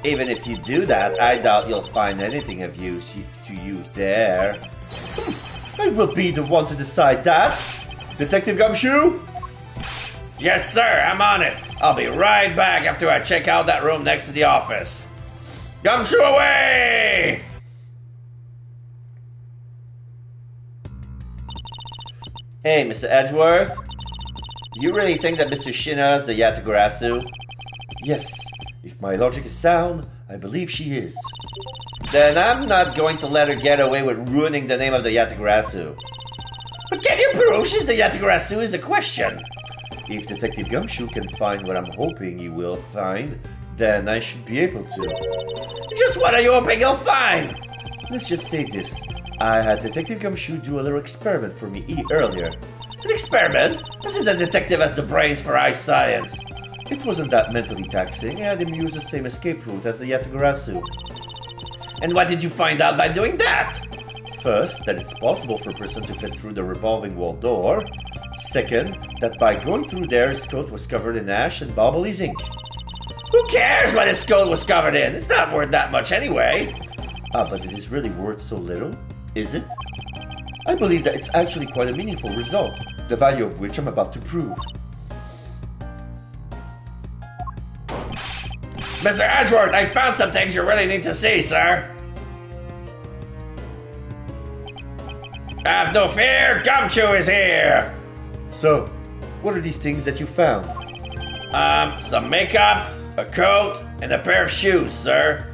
Even if you do that, I doubt you'll find anything of use to you there. I will be the one to decide that. Detective Gumshoe? Yes, sir, I'm on it. I'll be right back after I check out that room next to the office. Gumshoe away! Hey, Mr. Edgeworth. Do you really think that Mr. Shinna is the Yatagarasu? Yes. If my logic is sound, I believe she is. Then I'm not going to let her get away with ruining the name of the Yatagarasu. But can you prove she's the Yatagarasu is the question. If Detective Gumshoe can find what I'm hoping he will find, then I should be able to. Just what are you hoping you'll find? Let's just say this. I had Detective Gumshoe do a little experiment for me earlier. An experiment? Isn't the detective has the brains for eye science? It wasn't that mentally taxing. I had him use the same escape route as the Yatagarasu. And what did you find out by doing that? First, that it's possible for a person to fit through the revolving wall door. Second, that by going through there, his coat was covered in ash and Bobblese ink. Who cares what his coat was covered in? It's not worth that much anyway. But it is really worth so little, is it? I believe that it's actually quite a meaningful result, the value of which I'm about to prove. Mr. Edgeworth, I found some things you really need to see, sir. Have no fear, Gumshoe is here. So, what are these things that you found? Some makeup, a coat, and a pair of shoes, sir.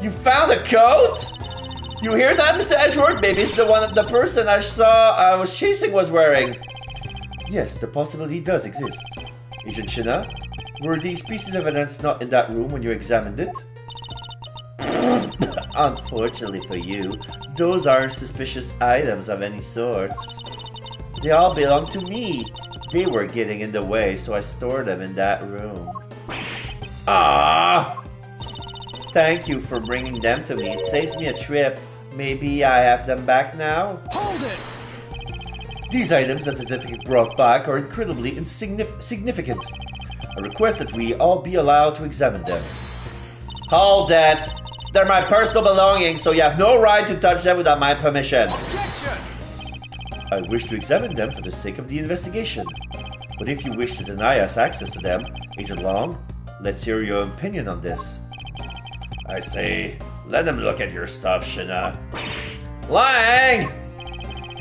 You found a coat? You hear that, Mr. Edgeworth? Maybe it's the one that the person I was chasing was wearing. Yes, the possibility does exist. Agent Shinna, Were these pieces of evidence not in that room when you examined it? Unfortunately for you, those aren't suspicious items of any sorts. They all belong to me. They were getting in the way, so I stored them in that room. Ah! Thank you for bringing them to me. It saves me a trip. Maybe I have them back now? Hold it! These items that the detective brought back are incredibly significant. I request that we all be allowed to examine them. Hold that! They're my personal belongings, so you have no right to touch them without my permission. Objection! I wish to examine them for the sake of the investigation. But if you wish to deny us access to them, Agent Long, let's hear your opinion on this. I say, let them look at your stuff, Shina. Lang!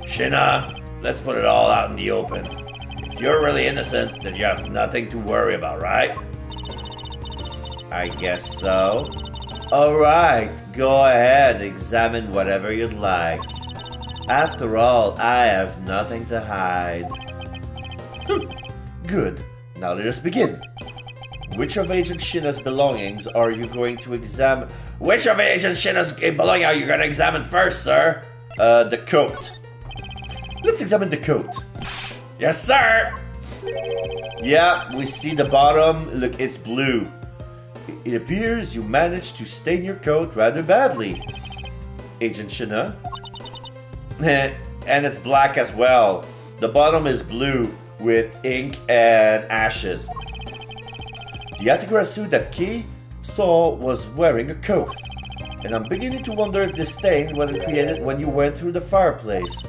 Shina, let's put it all out in the open. If you're really innocent, then you have nothing to worry about, right? I guess so. Alright, go ahead, examine whatever you'd like. After all, I have nothing to hide. Good. Now let us begin. Which of Agent Shina's belongings are you going to examine? Which of Agent Shina's belongings are you going to examine first, sir? The coat. Let's examine the coat. Yes, sir! Yeah, we see the bottom. Look, it's blue. It appears you managed to stain your coat rather badly, Agent Shina. And it's black as well. The bottom is blue with ink and ashes. The Yatagarasu that Key saw was wearing a coat, and I'm beginning to wonder if this stain was created when you went through the fireplace.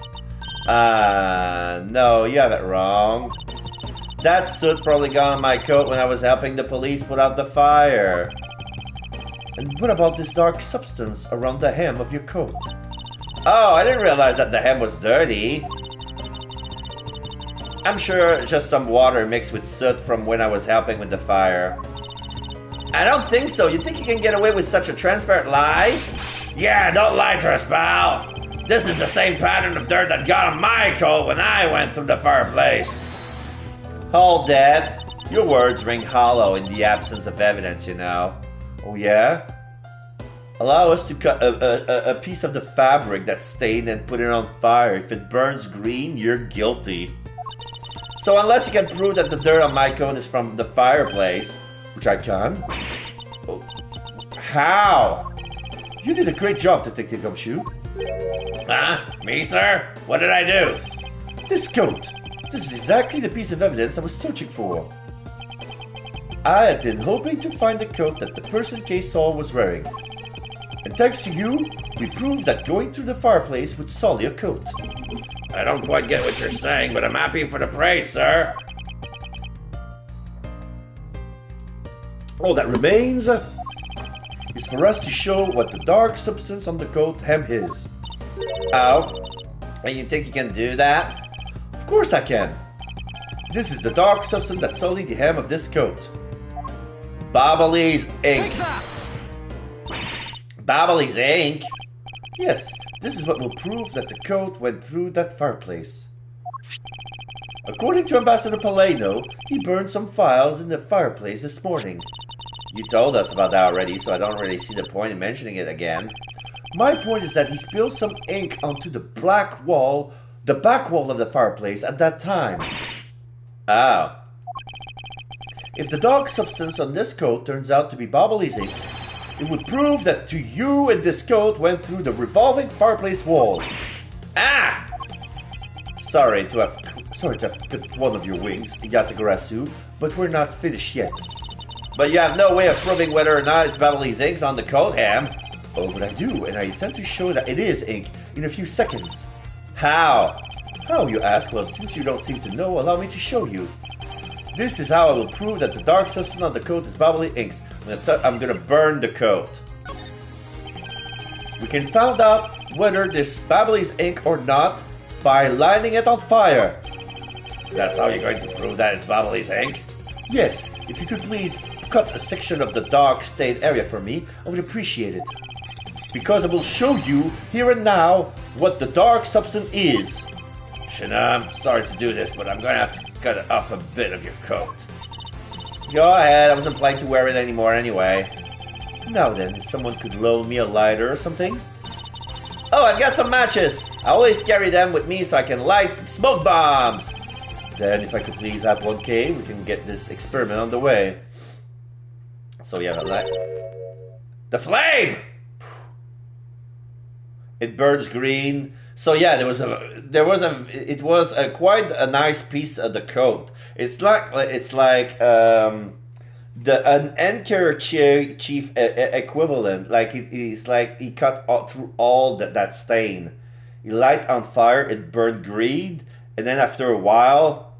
No, you have it wrong. That soot probably got on my coat when I was helping the police put out the fire. And what about this dark substance around the hem of your coat? Oh, I didn't realize that the hem was dirty. I'm sure just some water mixed with soot from when I was helping with the fire. I don't think so. You think you can get away with such a transparent lie? Yeah, don't lie to us, pal. This is the same pattern of dirt that got on my coat when I went through the fireplace. Hold that. Your words ring hollow in the absence of evidence, you know. Oh yeah? Allow us to cut a piece of the fabric that's stained and put it on fire. If it burns green, you're guilty. So unless you can prove that the dirt on my coat is from the fireplace, which I can. Oh, how? You did a great job, Detective Gumshoe. Huh? Me, sir? What did I do? This coat. This is exactly the piece of evidence I was searching for. I had been hoping to find the coat that the person Kay saw was wearing. And thanks to you, we proved that going through the fireplace would sully a coat. I don't quite get what you're saying, but I'm happy for the praise, sir. All that remains is for us to show what the dark substance on the coat hem is. Oh? And you think you can do that? Of course I can. This is the dark substance that sullied the hem of this coat. Babaley's ink. Take that! Babaley's ink? Yes, this is what will prove that the coat went through that fireplace. According to Ambassador Paleno, he burned some files in the fireplace this morning. You told us about that already, so I don't really see the point in mentioning it again. My point is that he spilled some ink onto the back wall of the fireplace at that time. Oh. If the dark substance on this coat turns out to be Babaley's ink, it would prove that to you and this coat went through the revolving fireplace wall. Ah! Sorry to have clipped one of your wings, Yatagarasu, but we're not finished yet. But you have no way of proving whether or not it's Babaley's ink on the coat, Ham. Oh, but I do, and I intend to show that it is ink in a few seconds. How? How, you ask? Well, since you don't seem to know, allow me to show you. This is how I will prove that the dark substance on the coat is Babaley inks. I'm gonna burn the coat. We can find out whether this Babaley's ink or not by lighting it on fire. That's how you're going to prove that it's Babaley's ink? Yes, if you could please cut a section of the dark stained area for me, I would appreciate it. Because I will show you here and now what the dark substance is. Shana, I'm sorry to do this, but I'm going to have to cut off a bit of your coat. Go ahead, I wasn't planning to wear it anymore anyway. Now then, if someone could loan me a lighter or something? Oh, I've got some matches! I always carry them with me so I can light smoke bombs! Then, if I could please have 1K, we can get this experiment on the way. So yeah, light. The flame! It burns green. So yeah, it was quite a nice piece of the coat. It's like an anchor chief equivalent. Like it's like he cut through all that stain. He light on fire, it burned green, and then after a while,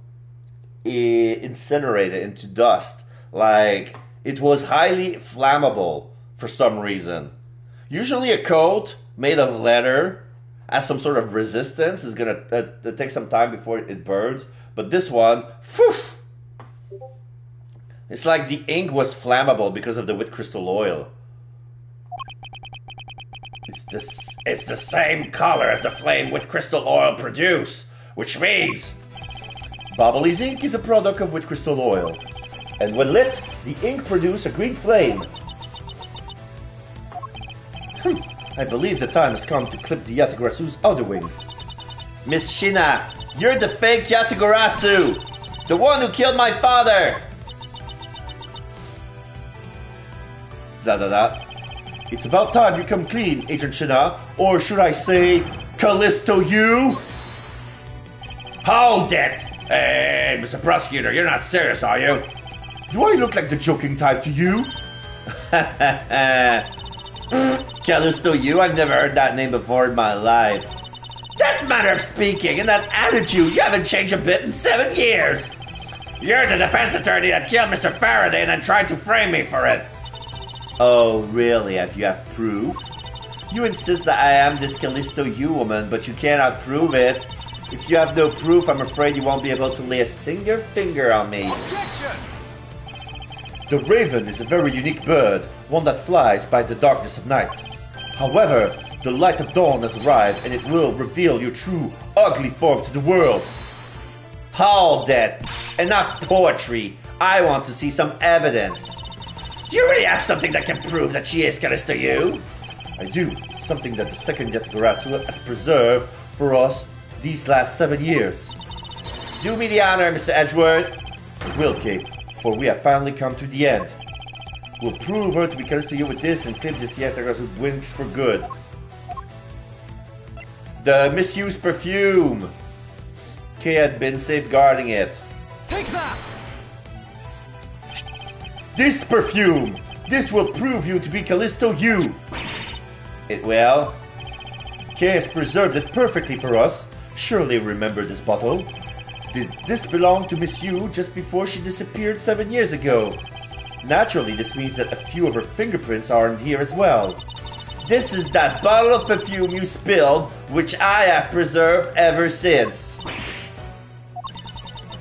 he incinerated into dust. Like it was highly flammable for some reason. Usually, a coat made of leather has some sort of resistance. It's gonna take some time before it burns. But this one, phew, it's like the ink was flammable because of the wet crystal oil. It's the same color as the flame wet crystal oil produce, which means Bobbly's ink is a product of wet crystal oil, and when lit, the ink produces a green flame. I believe the time has come to clip the Yatagarazu's outer wing. Miss Shina, you're the fake Yatagarazu! The one who killed my father! It's about time you come clean, Agent Shina. Or should I say, Callisto you? hold it! Hey, Mr. Prosecutor, you're not serious, are you? Do I look like the joking type to you? Callisto you? I've never heard that name before in my life. That manner of speaking and that attitude, you haven't changed a bit in 7 years. You're the defense attorney that killed Mr. Faraday and then tried to frame me for it. Oh, really? Have you have proof? You insist that I am this Callisto you woman, but you cannot prove it. If you have no proof, I'm afraid you won't be able to lay a single finger on me. Objection! The raven is a very unique bird, one that flies by the darkness of night. However, the light of dawn has arrived and it will reveal your true, ugly form to the world. Hold it! Enough poetry! I want to see some evidence. Do you really have something that can prove that she is Callisto you? I do. It's something that the second Yatagarasu has preserved for us these last 7 years. Do me the honor, Mr. Edgeworth. I will, Kate, for we have finally come to the end. We'll prove her to be Callisto you with this and clip this Yatagarasu wings for good. The misused perfume. Kay had been safeguarding it. Take that! This perfume! This will prove you to be Callisto you! It will. Kay has preserved it perfectly for us. Surely remember this bottle. Did this belong to Miss Yu just before she disappeared 7 years ago? Naturally, this means that a few of her fingerprints are in here as well. This is that bottle of perfume you spilled, which I have preserved ever since.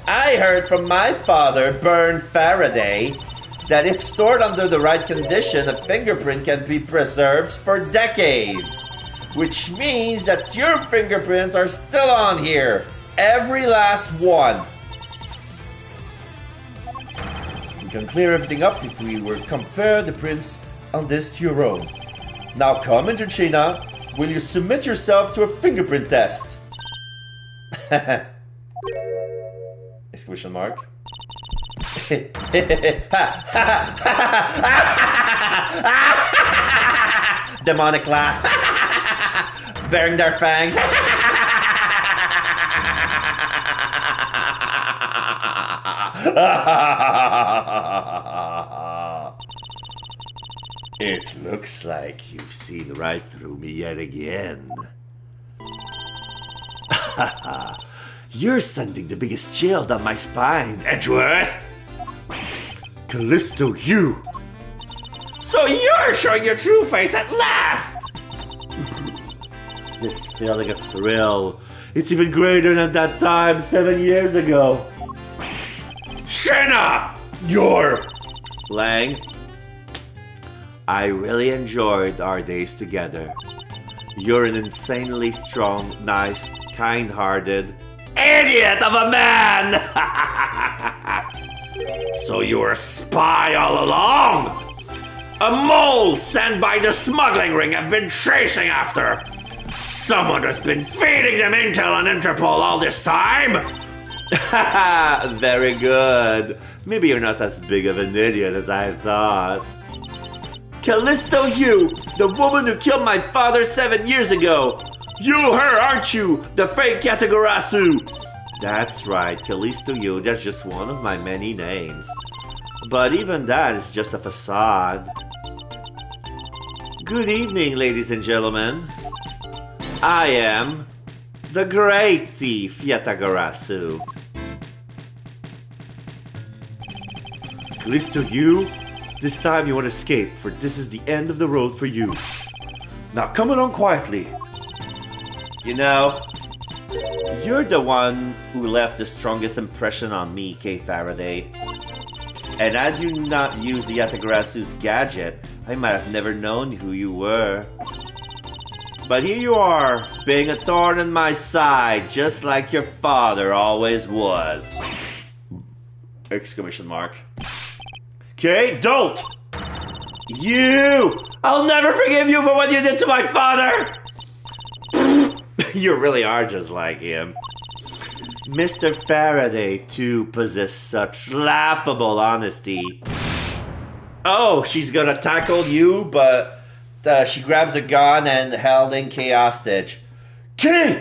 I heard from my father, Bern Faraday, that if stored under the right condition, a fingerprint can be preserved for decades. Which means that your fingerprints are still on here. Every last one. We can clear everything up if we were to compare the prints on this to your own. Now come, Agent Shina. Will you submit yourself to a fingerprint test? Exclamation mark. Demonic laugh. Bearing their fangs. It looks like you've seen right through me yet again. You're sending the biggest chill down my spine, Edgeworth. Callisto, you. So you're showing your true face at last! This feeling of thrill. It's even greater than that time 7 years ago. Shina! You're... Lang, I really enjoyed our days together. You're an insanely strong, nice, kind-hearted idiot of a man! So you were a spy all along? A mole sent by the smuggling ring I've been chasing after. Someone has been feeding them intel on Interpol all this time. Haha, very good. Maybe you're not as big of an idiot as I thought. Callisto, you, the woman who killed my father 7 years ago. You, her, aren't you? The fake Yatagarasu. That's right, Callisto, you. That's just one of my many names. But even that is just a facade. Good evening, ladies and gentlemen. I am the great thief Yatagarasu. Callisto, you, this time you won't escape, for this is the end of the road for you. Now come along quietly. You know, you're the one who left the strongest impression on me, K. Faraday. And had you not used the Yatagarasu's gadget, I might have never known who you were. But here you are, being a thorn in my side, just like your father always was. Exclamation mark. Okay, don't! You! I'll never forgive you for what you did to my father! You really are just like him. Mr. Faraday, too, possessed such laughable honesty. Oh, she's gonna tackle you, but she grabs a gun and holding Kay hostage. Kay!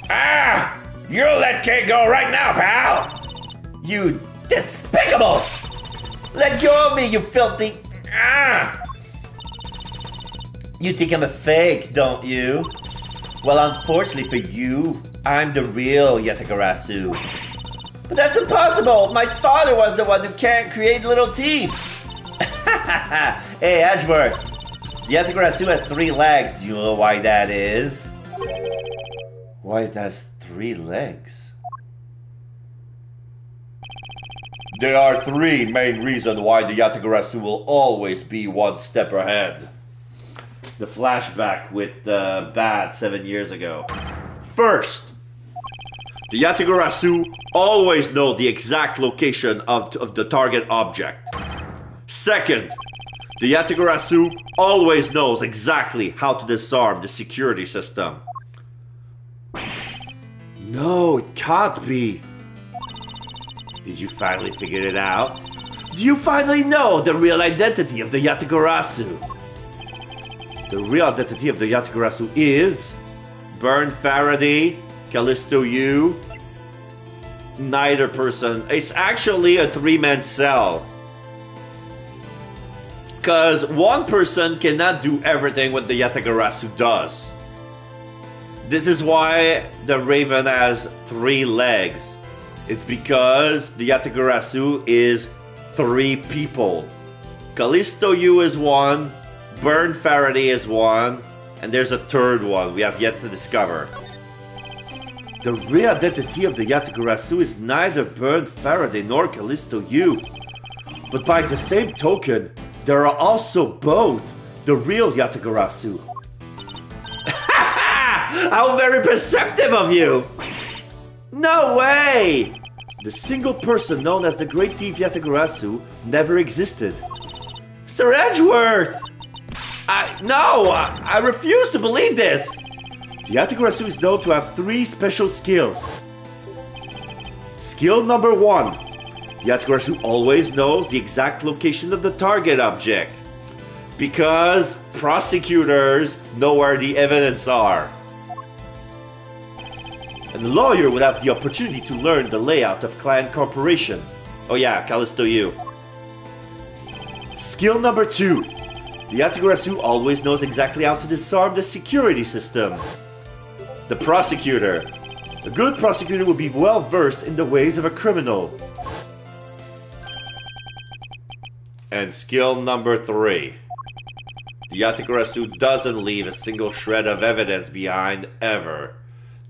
Ah! You'll let Kay go right now, pal! You despicable! Let go of me, you filthy... Ah! You think I'm a fake, don't you? Well, unfortunately for you, I'm the real Yatagarasu. But that's impossible! My father was the one who can't create little teeth! Hey, Edgeworth! The Yatagarasu has 3 legs. Do you know why that is? Why it has 3 legs? There are 3 main reasons why the Yatagarasu will always be 1 step ahead. The flashback with Bad 7 years ago. First, the Yatagarasu always know the exact location of the target object. Second, the Yatagarasu always knows exactly how to disarm the security system. No, it can't be. Did you finally figure it out? Do you finally know the real identity of the Yatagarasu? The real identity of the Yatagarasu is Burn Faraday, Callisto U. Neither person. It's actually a 3-man cell. Because one person cannot do everything what the Yatagarasu does. This is why the Raven has 3 legs. It's because the Yatagarasu is 3 people. Callisto U is 1, Burn Faraday is 1, and there's a 3rd one we have yet to discover. The real identity of the Yatagarasu is neither Burn Faraday nor Callisto U. But by the same token, there are also both the real Yatagarasu. How very perceptive of you! No way! The single person known as the Great Thief Yatagarasu never existed. Sir Edgeworth! I refuse to believe this! The Yatagarasu is known to have 3 special skills. Skill number 1. The Yatagarasu always knows the exact location of the target object. Because prosecutors know where the evidence are. And the lawyer would have the opportunity to learn the layout of Client Corporation. Oh yeah, Callisto U. Skill number 2. The Yatagarasu always knows exactly how to disarm the security system. The prosecutor. A good prosecutor will be well versed in the ways of a criminal. And skill number 3. The Yatagarasu doesn't leave a single shred of evidence behind ever.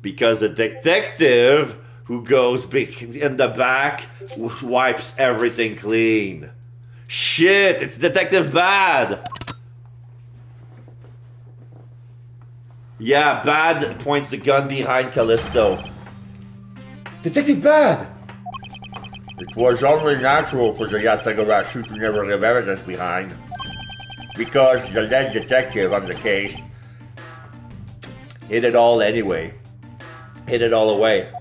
Because a detective who goes in the back wipes everything clean. Shit, it's Detective Bad! Yeah, Bad points the gun behind Callisto. Detective Bad! It was only natural for the Yatagarasu to never leave evidence behind, because the lead detective on the case hid it all anyway. Hid it all away.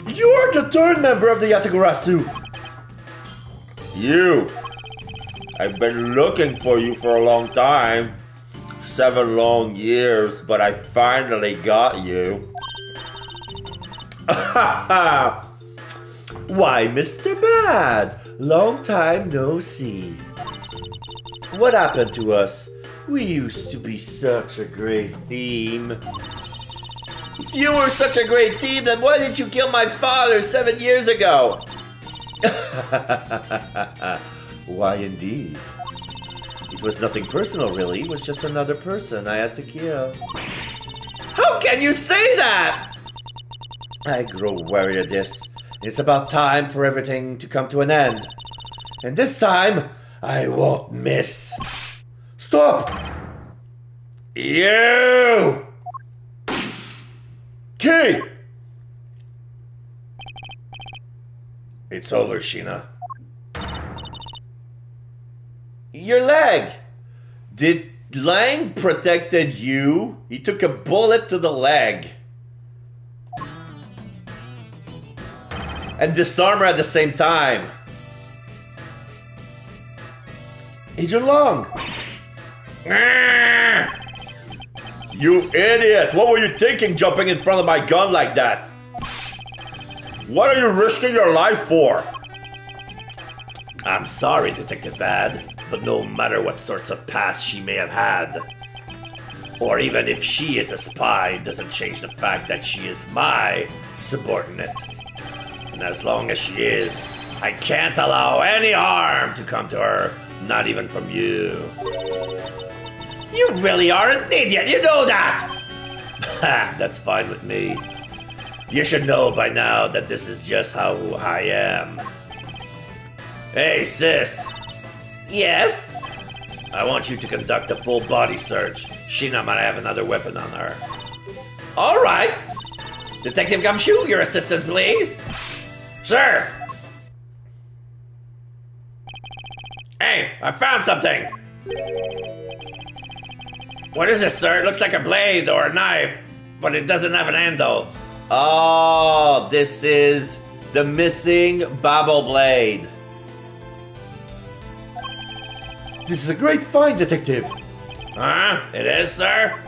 You're the third member of the Yatagarasu! You! I've been looking for you for a long time. 7 long years, but I finally got you. Why, Mr. Bad? Long time no see. What happened to us? We used to be such a great team. If you were such a great team, then why didn't you kill my father 7 years ago? Why indeed? It was nothing personal, really. It was just another person I had to kill. How can you say that? I grow worried of this. It's about time for everything to come to an end. And this time, I won't miss. Stop! You! Key! It's over, Sheena. Your leg! Did Lang protected you? He took a bullet to the leg. And disarm her at the same time. Agent Long! You idiot! What were you thinking jumping in front of my gun like that? What are you risking your life for? I'm sorry, Detective Bad, but no matter what sorts of past she may have had, or even if she is a spy, it doesn't change the fact that she is my subordinate. And as long as she is, I can't allow any harm to come to her, not even from you. You really are an idiot, you know that! Ha, that's fine with me. You should know by now that this is just how I am. Hey, sis. Yes? I want you to conduct a full body search. Sheena might have another weapon on her. All right. Detective Gumshoe, your assistance, please. Sir. Hey, I found something. What is this, sir? It looks like a blade or a knife, but it doesn't have an handle. Oh, this is the missing Babel blade. This is a great find, Detective. Huh? It is, sir?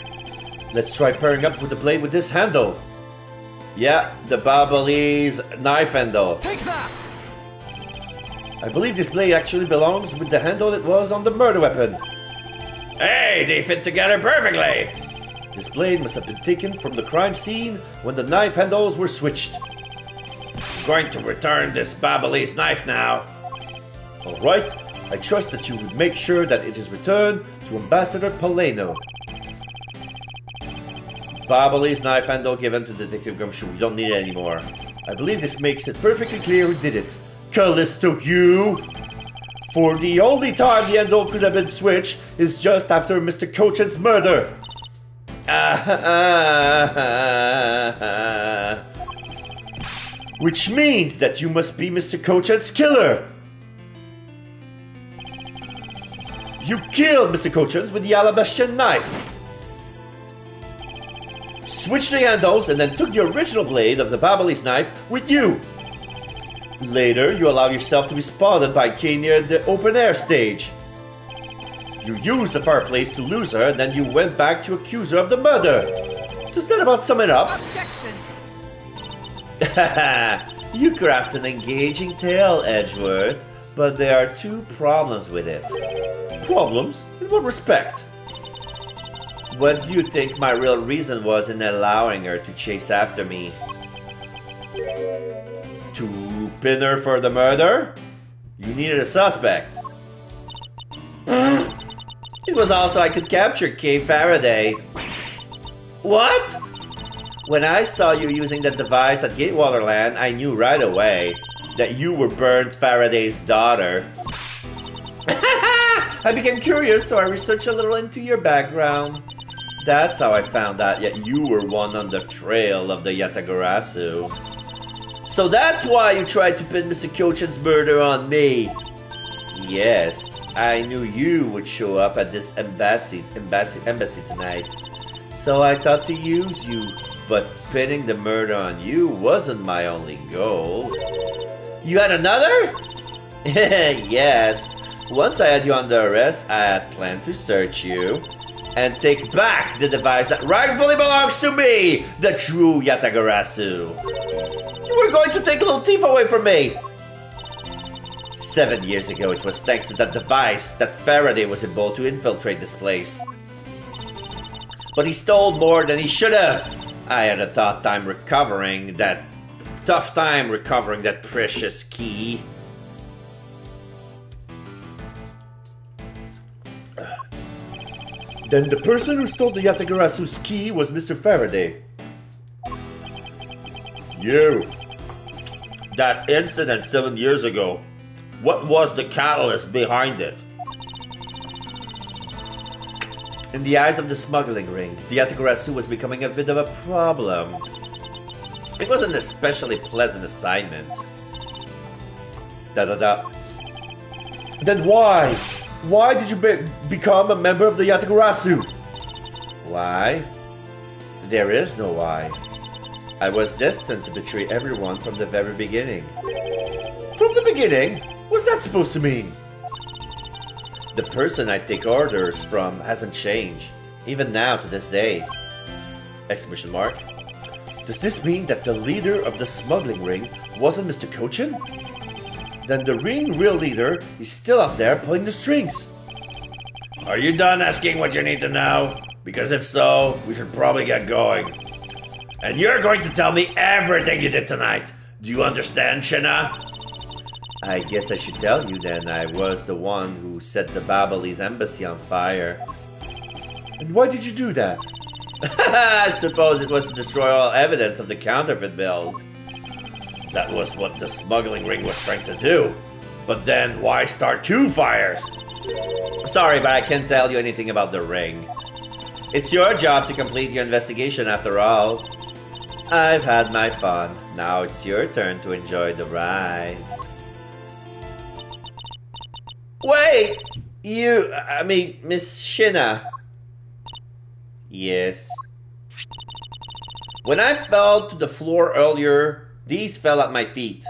Let's try pairing up with the blade with this handle. Yeah, the Babelese knife handle. Take that! I believe this blade actually belongs with the handle that was on the murder weapon. Hey, they fit together perfectly. This blade must have been taken from the crime scene when the knife handles were switched. I'm going to return this Babelese knife now. All right. I trust that you would make sure that it is returned to Ambassador Paleno. Babelese knife handle given to Detective Gumshoe. We don't need it anymore. I believe this makes it perfectly clear who did it. Callisto Q! For the only time the handle could have been switched is just after Mr. Cochin's murder. Which means that you must be Mr. Cochin's killer. You killed Mr. Cochin's with the Alabastian knife. Switched the handles and then took the original blade of the Babelese knife with you. Later, you allowed yourself to be spotted by Kay near the open-air stage. You used the fireplace to lose her, and then you went back to accuse her of the murder. Does that about sum it up? Objection! You craft an engaging tale, Edgeworth, but there are 2 problems with it. Problems? In what respect? What do you think my real reason was in allowing her to chase after me? To pin her for the murder? You needed a suspect. It was also I could capture Kay Faraday. What? When I saw you using that device at Gatewaterland, I knew right away that you were Burnt Faraday's daughter. I became curious, so I researched a little into your background. That's how I found out that you were one on the trail of the Yatagarasu. So that's why you tried to pin Mr. Kochan's murder on me. Yes, I knew you would show up at this embassy tonight. So I thought to use you, but pinning the murder on you wasn't my only goal. You had another? Yes. Once I had you under arrest, I had planned to search you and take back the device that rightfully belongs to me, the true Yatagarasu. You were going to take little thief away from me. 7 years ago, it was thanks to that device that Faraday was able to infiltrate this place. But he stole more than he should have. I had a tough time recovering that precious key. Then the person who stole the Yatagarasu's key was Mr. Faraday. You. That incident 7 years ago. What was the catalyst behind it? In the eyes of the smuggling ring, the Yatagarasu was becoming a bit of a problem. It was an especially pleasant assignment. Then why? Why did you become a member of the Yatagarasu? Why? There is no why. I was destined to betray everyone from the very beginning. From the beginning? What's that supposed to mean? The person I take orders from hasn't changed, even now to this day. Exclamation mark. Does this mean that the leader of the smuggling ring wasn't Mr. Kochan? Then the real leader is still out there pulling the strings. Are you done asking what you need to know? Because if so, we should probably get going. And you're going to tell me everything you did tonight. Do you understand, Shina? I guess I should tell you then I was the one who set the Babalese embassy on fire. And why did you do that? I suppose it was to destroy all evidence of the counterfeit bills. That was what the smuggling ring was trying to do. But then why start two fires? Sorry, but I can't tell you anything about the ring. It's your job to complete your investigation after all. I've had my fun. Now it's your turn to enjoy the ride. Wait! Miss Shina. Yes. When I fell to the floor earlier, these fell at my feet.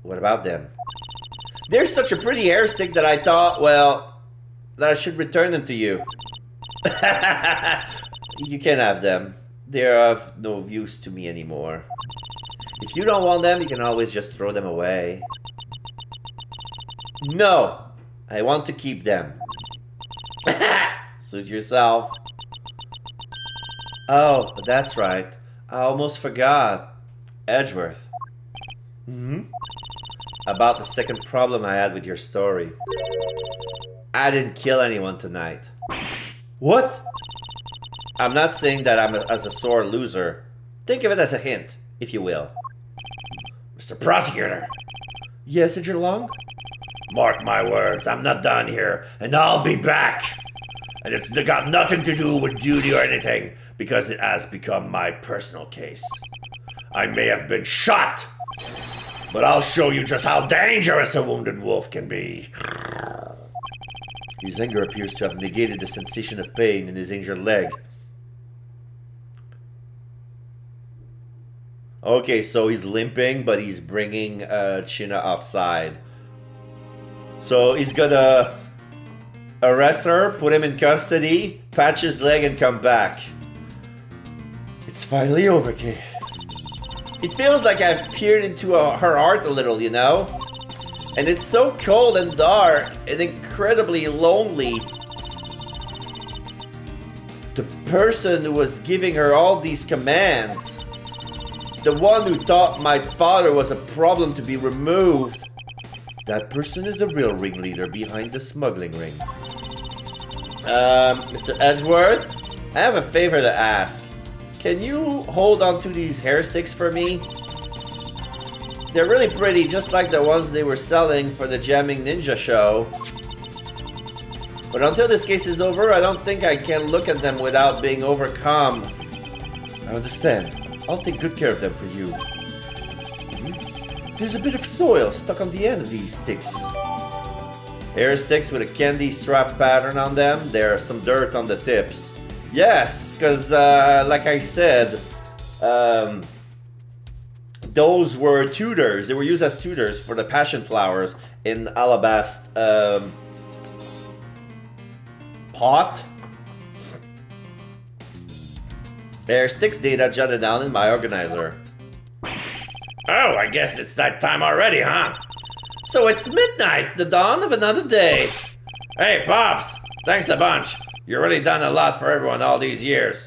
What about them? They're such a pretty hair stick that I thought, well, that I should return them to you. You can have them. They're of no use to me anymore. If you don't want them, you can always just throw them away. No, I want to keep them. Suit yourself. Oh, that's right. I almost forgot. Edgeworth. About the second problem I had with your story. I didn't kill anyone tonight. What? I'm not saying that I'm as a sore loser. Think of it as a hint, if you will. Mr. Prosecutor. Yes, Agent Long? Mark my words, I'm not done here, and I'll be back. And it's got nothing to do with duty or anything, because it has become my personal case. I may have been shot, but I'll show you just how dangerous a wounded wolf can be. His anger appears to have negated the sensation of pain in his injured leg. Okay, so he's limping, but he's bringing China outside. So he's gonna arrest her, put him in custody, patch his leg, and come back. It's finally over, Kay. It feels like I've peered into her heart a little, you know? And it's so cold and dark and incredibly lonely. The person who was giving her all these commands, the one who thought my father was a problem to be removed, that person is the real ringleader behind the smuggling ring. Mr. Edgeworth, I have a favor to ask. Can you hold on to these hair sticks for me? They're really pretty, just like the ones they were selling for the Jamming Ninja show. But until this case is over, I don't think I can look at them without being overcome. I understand. I'll take good care of them for you. There's a bit of soil stuck on the end of these sticks. Hair sticks with a candy strap pattern on them. There's some dirt on the tips. Yes, because like I said, those were tutors. They were used as tutors for the passion flowers in alabaster pot. Hair sticks data jotted down in my organizer. Oh, I guess it's that time already, huh? So it's midnight, the dawn of another day. Hey, Pops! Thanks a bunch. You really done a lot for everyone all these years.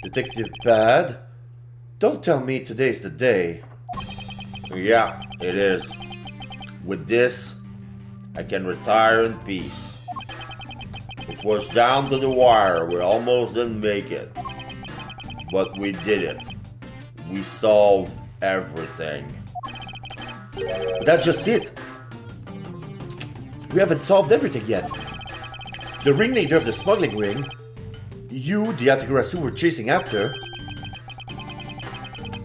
Detective Bad, don't tell me today's the day. Yeah, it is. With this, I can retire in peace. It was down to the wire. We almost didn't make it. But we did it. We solved everything. But that's just it. We haven't solved everything yet. The ringleader of the smuggling ring, you, the Yatagarasu, were chasing after.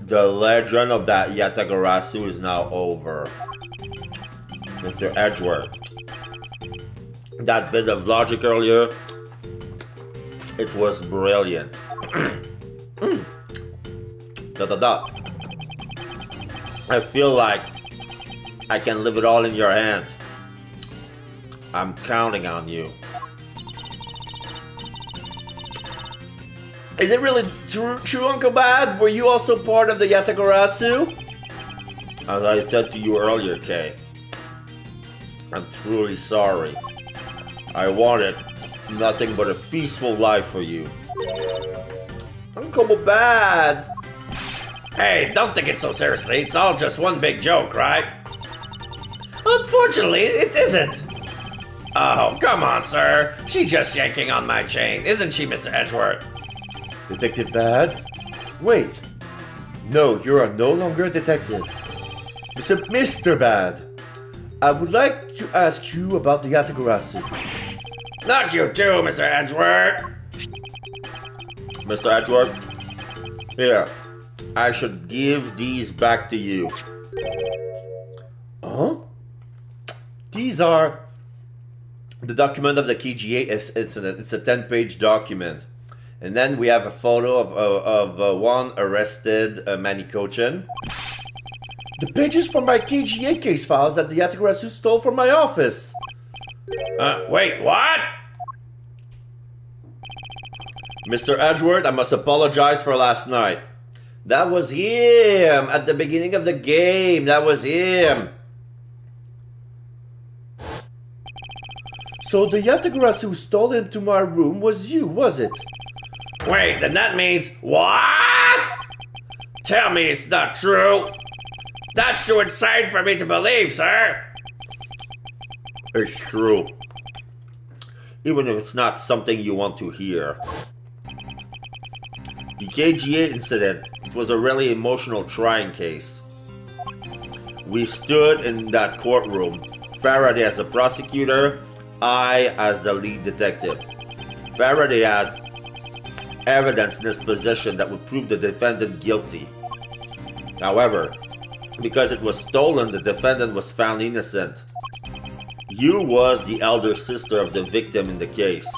The legend of that Yatagarasu is now over. Mr. Edgeworth. That bit of logic earlier, it was brilliant. I feel like I can leave it all in your hands. I'm counting on you. Is it really true, Uncle Bad? Were you also part of the Yatagarasu? As I said to you earlier, Kay, I'm truly sorry. I wanted nothing but a peaceful life for you. Uncle Bad! Hey, don't take it so seriously. It's all just one big joke, right? Unfortunately, it isn't. Oh, come on, sir. She's just yanking on my chain, isn't she, Mr. Edgeworth? Detective Bad? Wait. No, you are no longer a detective. Mr. Bad, I would like to ask you about the Yatagarasu. Not you too, Mr. Edgeworth. Mr. Edgeworth, here, I should give these back to you. Huh? These are the document of the KGA. It's a 10-page document. And then we have a photo of one arrested Manicochan. The pages from my KGA case files that the Yatagarasu stole from my office. Wait, what? Mr. Edgeworth, I must apologize for last night. That was him at the beginning of the game. That was him. So the Yatagarasu who stole into my room was you, was it? Wait, then that means what? Tell me it's not true. That's too insane for me to believe, sir. It's true. Even if it's not something you want to hear. The KGA incident was a really emotional, trying case. We stood in that courtroom, Faraday as the prosecutor, I as the lead detective. Faraday had evidence in his possession that would prove the defendant guilty. However, because it was stolen, the defendant was found innocent. You was the elder sister of the victim in the case.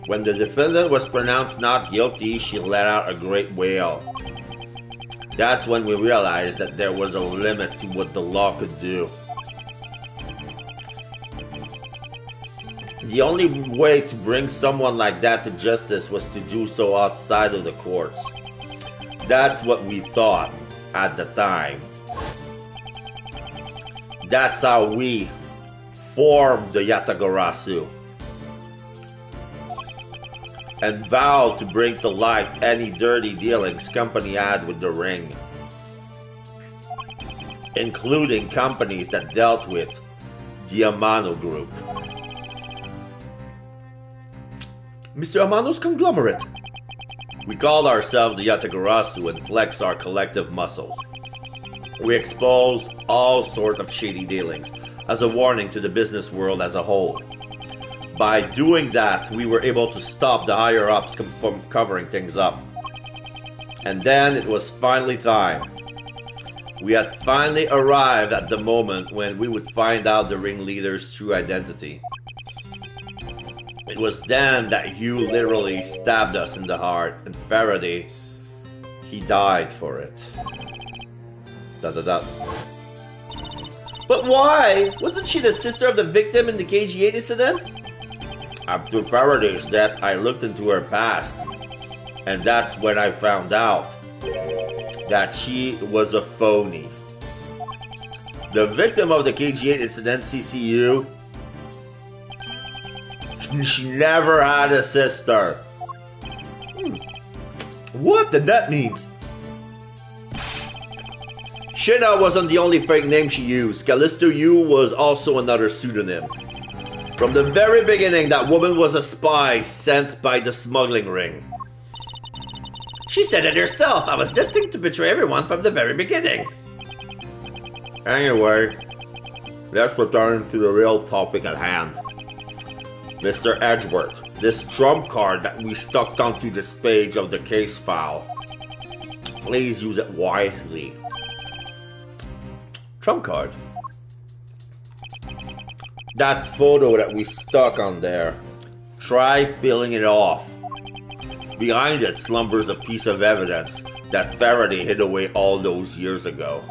When the defendant was pronounced not guilty, she let out a great wail. That's when we realized that there was a limit to what the law could do. The only way to bring someone like that to justice was to do so outside of the courts. That's what we thought at the time. That's how we formed the Yatagarasu and vowed to bring to light any dirty dealings company had with the ring, including companies that dealt with the Amano Group. Mr. Amano's conglomerate. We called ourselves the Yatagarasu and flexed our collective muscles. We exposed all sorts of shady dealings as a warning to the business world as a whole. By doing that, we were able to stop the higher-ups from covering things up. And then it was finally time. We had finally arrived at the moment when we would find out the ringleader's true identity. It was then that Hugh literally stabbed us in the heart, and Faraday, he died for it. ... But why? Wasn't she the sister of the victim in the KG8 incident? After Faraday's death, I looked into her past, and that's when I found out that she was a phony. The victim of the KG8 incident, CCU, she never had a sister. What did that mean? Shina wasn't the only fake name she used. Callisto Yu was also another pseudonym. From the very beginning, that woman was a spy sent by the smuggling ring. She said it herself. I was destined to betray everyone from the very beginning. Anyway, let's return to the real topic at hand. Mr. Edgeworth, this trump card that we stuck onto this page of the case file, please use it wisely. Trump card? That photo that we stuck on there, try peeling it off. Behind it slumbers a piece of evidence that Faraday hid away all those years ago.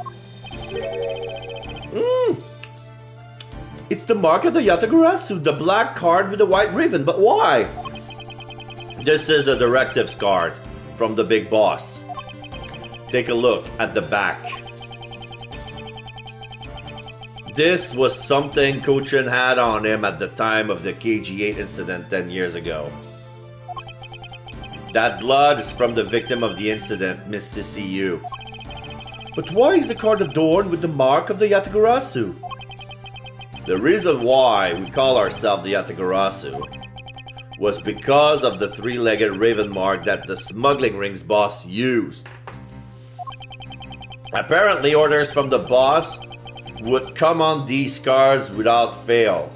It's the mark of the Yatagarasu, the black card with the white ribbon, but why? This is a directives card from the big boss. Take a look at the back. This was something Kochin had on him at the time of the KG8 incident 10 years ago. That blood is from the victim of the incident, Miss CCU. But why is the card adorned with the mark of the Yatagarasu? The reason why we call ourselves the Yatagarasu was because of the three-legged raven mark that the smuggling ring's boss used. Apparently, orders from the boss would come on these cards without fail.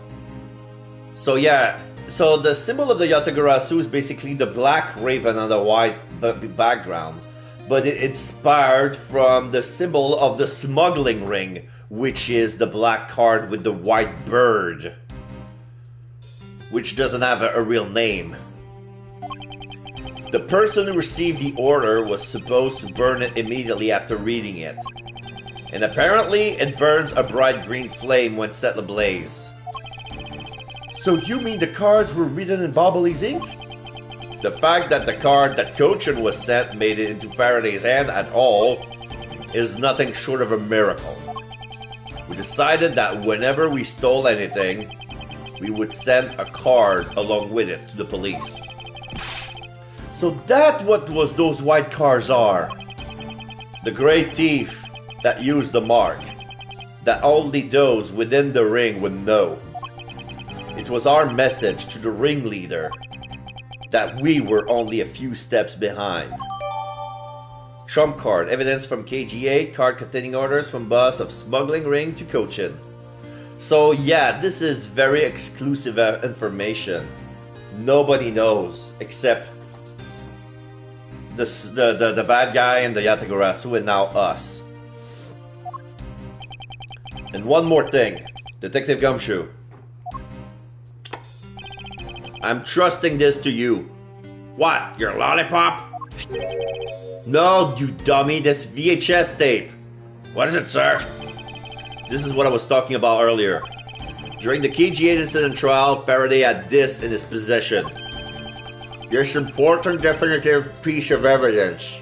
So the symbol of the Yatagarasu is basically the black raven on the white background, but it inspired from the symbol of the smuggling ring, which is the black card with the white bird, which doesn't have a real name. The person who received the order was supposed to burn it immediately after reading it. And apparently it burns a bright green flame when set ablaze. So you mean the cards were written in Bobbly's ink? The fact that the card that Kochin was sent made it into Faraday's hand at all is nothing short of a miracle. We decided that whenever we stole anything, we would send a card along with it to the police. So that's what those white cards are. The great thief that used the mark, that only those within the ring would know. It was our message to the ringleader that we were only a few steps behind. Trump card, evidence from KG8, card containing orders from boss of smuggling ring to Kochin. So yeah, this is very exclusive information. Nobody knows except the bad guy and the Yatagarasu, and now us. And one more thing, Detective Gumshoe. I'm trusting this to you. What, your lollipop? No, you dummy, this VHS tape. What is it, sir? This is what I was talking about earlier. During the KG8 incident trial, Faraday had this in his possession. This important definitive piece of evidence.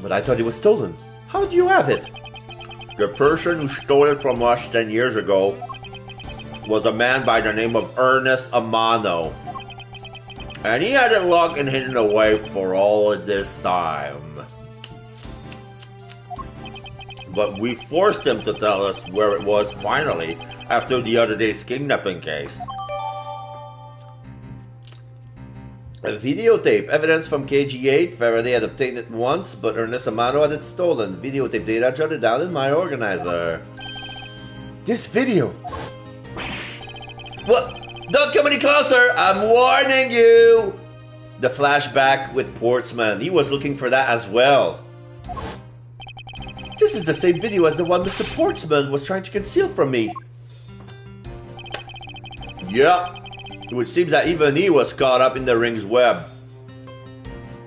But I thought it was stolen. How do you have it? The person who stole it from us 10 years ago was a man by the name of Ernest Amano. And he had it locked and hidden away for all of this time. But we forced him to tell us where it was finally after the other day's kidnapping case. A videotape, evidence from KG8. Faraday had obtained it once, but Ernest Amano had it stolen. Videotape data jotted down in my organizer. This video. What? Don't come any closer! I'm warning you! the flashback with Portsman. He was looking for that as well. This is the same video as the one Mr. Portsman was trying to conceal from me. Yeah, it would seem that even he was caught up in the ring's web.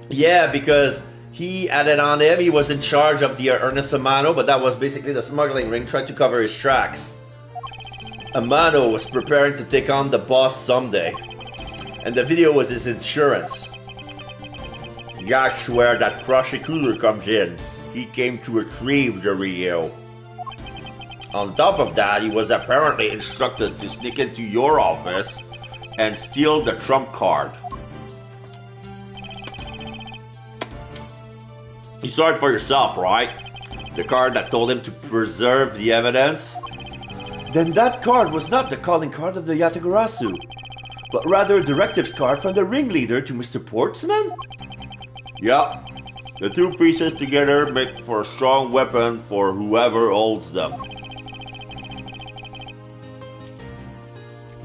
Yeah, because he added on him, he was in charge of the Ernest Amano, but that was basically the smuggling ring trying to cover his tracks. Amano was preparing to take on the boss someday, and the video was his insurance. That's where that prosecutor comes in. He came to retrieve the video. On top of that, he was apparently instructed to sneak into your office and steal the trump card. You saw it for yourself, right? The card that told him to preserve the evidence? Then that card was not the calling card of the Yatagarasu, but rather a directives card from the ringleader to Mr. Portsman? Yeah, the two pieces together make for a strong weapon for whoever holds them.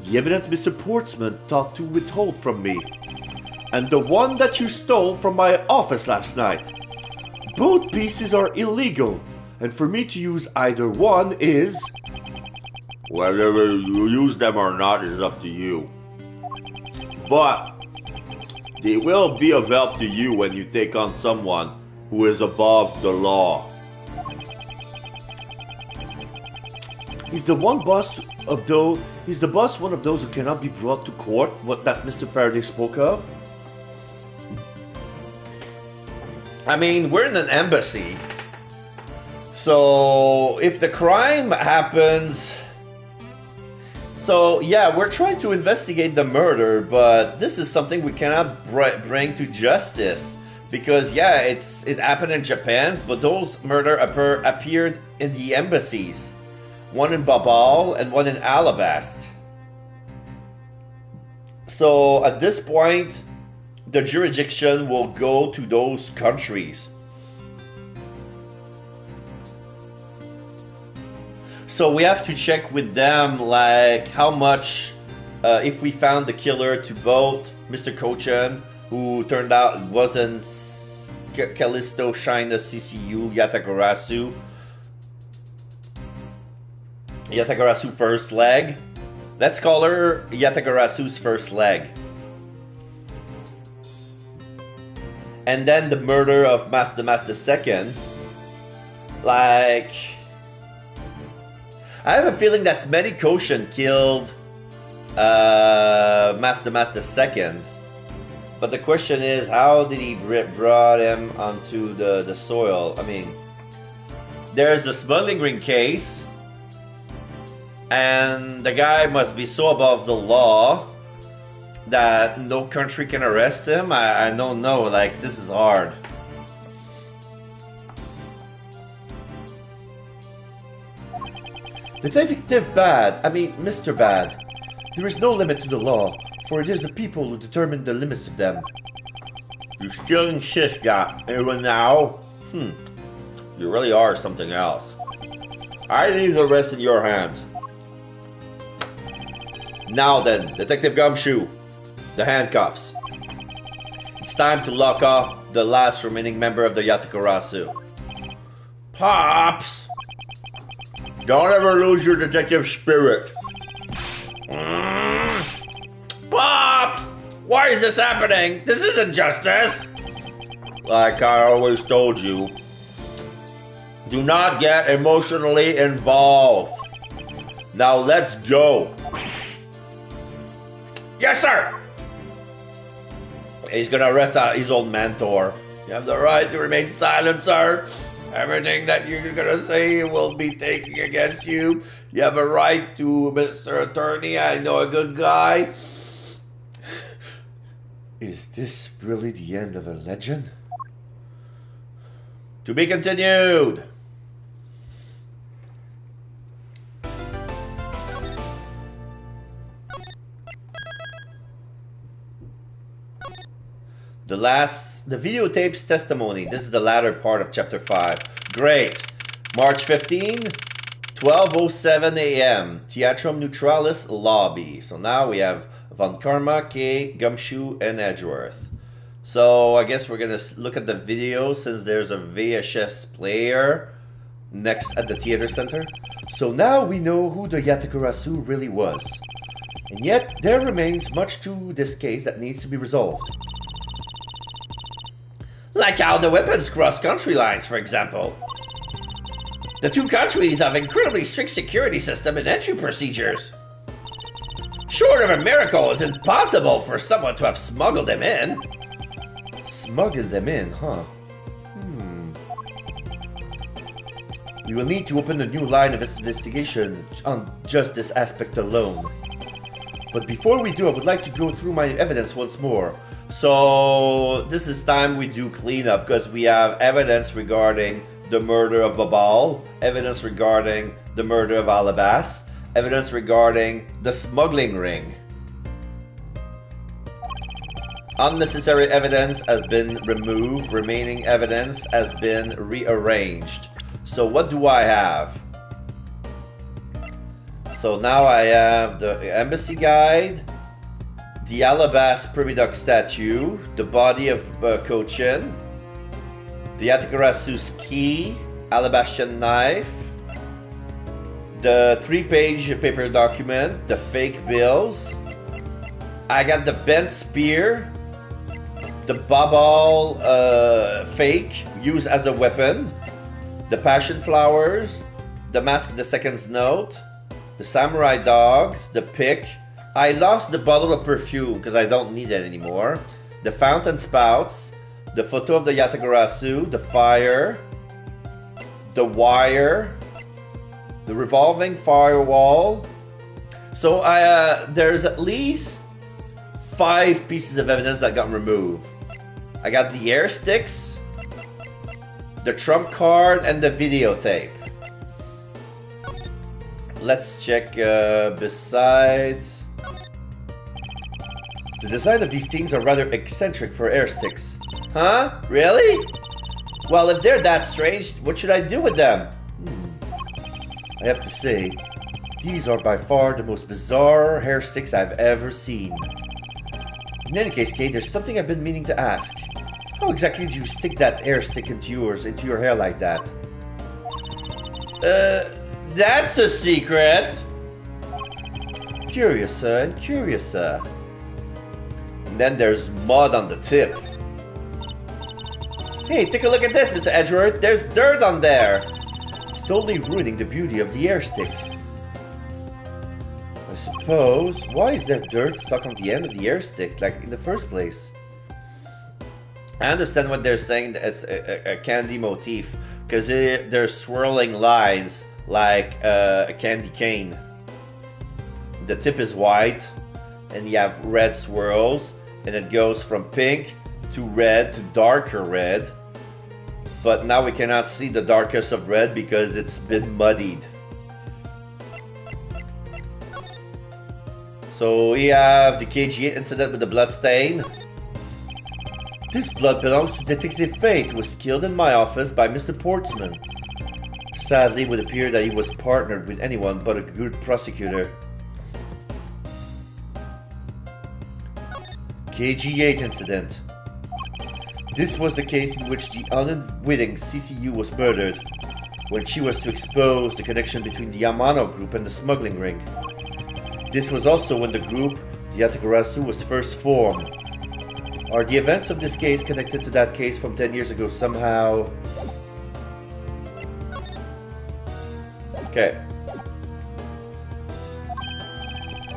The evidence Mr. Portsman thought to withhold from me, and the one that you stole from my office last night. Both pieces are illegal, and for me to use either one is... Whether you use them or not is up to you. But they will be of help to you when you take on someone who is above the law. Is the boss one of those who cannot be brought to court, what that Mr. Faraday spoke of? I mean, we're in an embassy. So if the crime happens... So yeah, we're trying to investigate the murder, but this is something we cannot bring to justice. Because yeah, it happened in Japan, but those murder appeared in the embassies. One in Babal and one in Alabast. So at this point, the jurisdiction will go to those countries. So we have to check with them, like how much, if we found the killer to both Mr. Kochan, who turned out wasn't Callisto, Shina, CCU, Yatagarasu. Yatagarasu first leg. Let's call her Yatagarasu's first leg. And then the murder of Master II. Like... I have a feeling that Smetty Koshin killed Master II. But the question is, how did he brought him onto the soil? I mean, there's the smuggling ring case. And the guy must be so above the law that no country can arrest him. I don't know, like, this is hard. Detective Bad, Mr. Bad, there is no limit to the law, for it is the people who determine the limits of them. You still insist that, even now? You really are something else. I leave the rest in your hands. Now then, Detective Gumshoe, the handcuffs. It's time to lock up the last remaining member of the Yatagarasu. Pops! Don't ever lose your detective spirit. Pops! Why is this happening? This isn't justice! Like I always told you, do not get emotionally involved. Now let's go. Yes, sir! He's gonna arrest his old mentor. You have the right to remain silent, sir. Everything that you're gonna say will be taken against you. You have a right to, Mr. Attorney. I know a good guy. Is this really the end of a legend? To be continued. The videotape's testimony. This is the latter part of chapter 5. Great. March 15, 12:07 a.m. Theatrum Neutralis lobby. So now we have Von Karma, Kay, Gumshoe, and Edgeworth. So I guess we're gonna look at the video since there's a VHS player next at the theater center. So now we know who the Yatakurasu really was. And yet there remains much to this case that needs to be resolved. Like how the weapons cross country lines, for example. The two countries have incredibly strict security system and entry procedures. Short of a miracle, it's impossible for someone to have smuggled them in. Smuggled them in, huh? We will need to open a new line of investigation on just this aspect alone. But before we do, I would like to go through my evidence once more. So this is time we do cleanup because we have evidence regarding the murder of Babal, evidence regarding the murder of Alabas, evidence regarding the smuggling ring. Unnecessary evidence has been removed, remaining evidence has been rearranged. So what do I have? So now I have the embassy guide, the Alabas Peridox statue, the body of Cochin, the Yatakarasu's key, Alabastian knife, the 3-page paper document, the fake bills. I got the bent spear, the Babal fake used as a weapon, the passion flowers, the mask of the second's note, the samurai dogs, the pick. I lost the bottle of perfume because I don't need it anymore, the fountain spouts, the photo of the Yatakurasu, the fire, the wire, the revolving firewall. So there's at least 5 pieces of evidence that got removed. I got the air sticks, the trump card, and the videotape. Let's check besides. The design of these things are rather eccentric for air sticks. Huh? Really? Well, if they're that strange, what should I do with them? I have to say, these are by far the most bizarre hair sticks I've ever seen. In any case, Kate, there's something I've been meaning to ask. How exactly did you stick that air stick into your hair like that? That's a secret. Curious, sir, and curious, sir. And then there's mud on the tip. Hey, take a look at this, Mr. Edgeworth. There's dirt on there. It's totally ruining the beauty of the air stick. I suppose, why is there dirt stuck on the end of the air stick, like in the first place? I understand what they're saying as a candy motif, because they're swirling lines like a candy cane. The tip is white, and you have red swirls, and it goes from pink to red to darker red. But now we cannot see the darkest of red because it's been muddied. So we have the KG8 incident with the blood stain. This blood belongs to Detective Fate, who was killed in my office by Mr. Portsman. Sadly, it would appear that he was partnered with anyone but a good prosecutor. KG8 incident. This was the case in which the unwitting CCU was murdered, when she was to expose the connection between the Yamano group and the smuggling ring. This was also when the group, the Yatakurasu, was first formed. Are the events of this case connected to that case from 10 years ago somehow? Okay.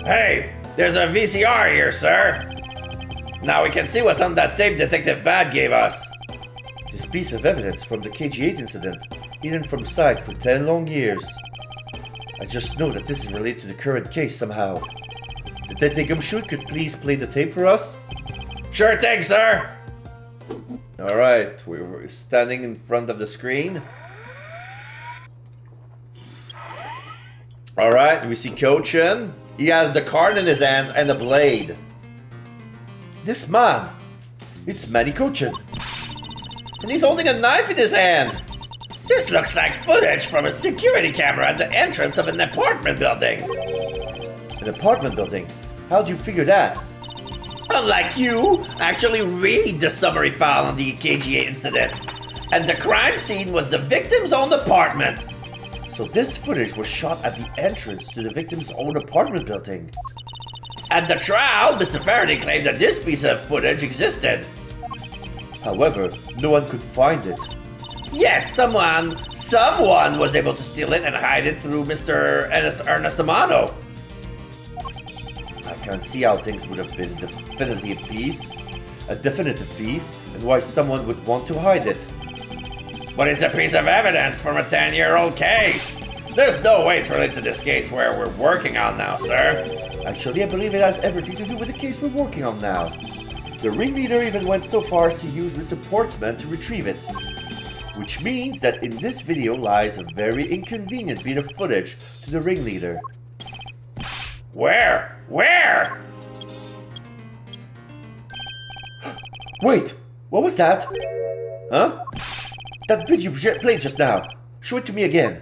Hey, there's a VCR here, sir. Now we can see what's on that tape Detective Bad gave us. This piece of evidence from the KG8 incident, hidden from sight for 10 long years. I just know that this is related to the current case somehow. Detective Gumshoot could please play the tape for us? Sure thing, sir. Alright, we're standing in front of the screen. Alright, we see Cochin. He has the card in his hands and a blade. This man, it's Manny Cochin. And he's holding a knife in his hand. This looks like footage from a security camera at the entrance of an apartment building. An apartment building? How'd you figure that? Well, someone like you actually read the summary file on the KGA incident. And the crime scene was the victim's own apartment. So this footage was shot at the entrance to the victim's own apartment building. At the trial, Mr. Faraday claimed that this piece of footage existed. However, no one could find it. Yes, someone was able to steal it and hide it through Mr. Ernest Amano. I can't see how things would have been definitely a definitive piece, and why someone would want to hide it. But it's a piece of evidence from a 10-year-old case. There's no way it's related to this case where we're working on now, sir. Actually, I believe it has everything to do with the case we're working on now. The ringleader even went so far as to use Mr. Portsman to retrieve it. Which means that in this video lies a very inconvenient bit of footage to the ringleader. Where? Wait! What was that? Huh? That video you played just now. Show it to me again.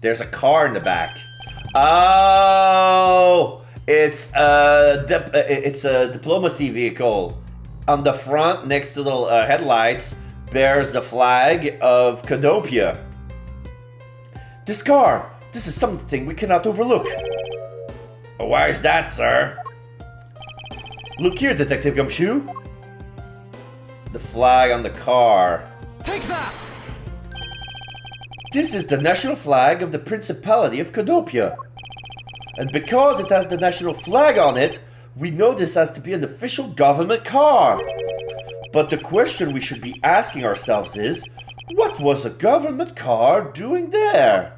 There's a car in the back. Oh, it's a diplomacy vehicle. On the front, next to the headlights, bears the flag of Canopia. This car! This is something we cannot overlook. Why is that, sir? Look here, Detective Gumshoe. The flag on the car. Take that! This is the national flag of the Principality of Canopia. And because it has the national flag on it, we know this has to be an official government car. But the question we should be asking ourselves is, what was a government car doing there?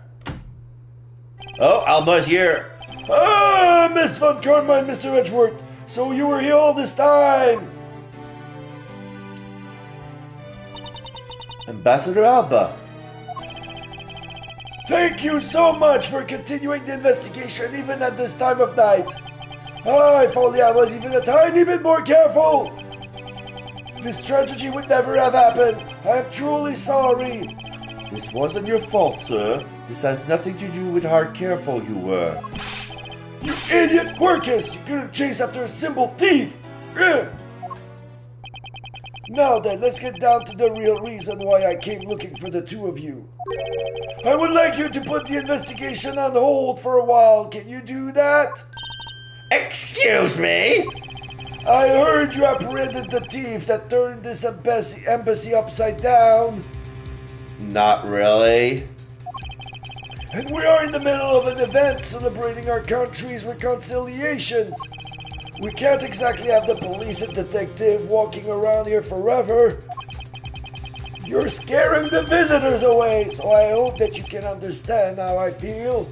Oh, Alba's here. Ah, Miss Von Karnmine, Mr. Edgeworth. So you were here all this time. Ambassador Alba. Thank you so much for continuing the investigation even at this time of night. Ah, if only I was even a tiny bit more careful. This tragedy would never have happened. I am truly sorry. This wasn't your fault, sir. This has nothing to do with how careful you were. You idiot Quirkus! You couldn't chase after a simple thief! Ugh. Now then, let's get down to the real reason why I came looking for the two of you. I would like you to put the investigation on hold for a while. Can you do that? Excuse me? I heard you apprehended the thief that turned this embassy upside down. Not really. And we are in the middle of an event celebrating our country's reconciliations. We can't exactly have the police and detective walking around here forever. You're scaring the visitors away, so I hope that you can understand how I feel.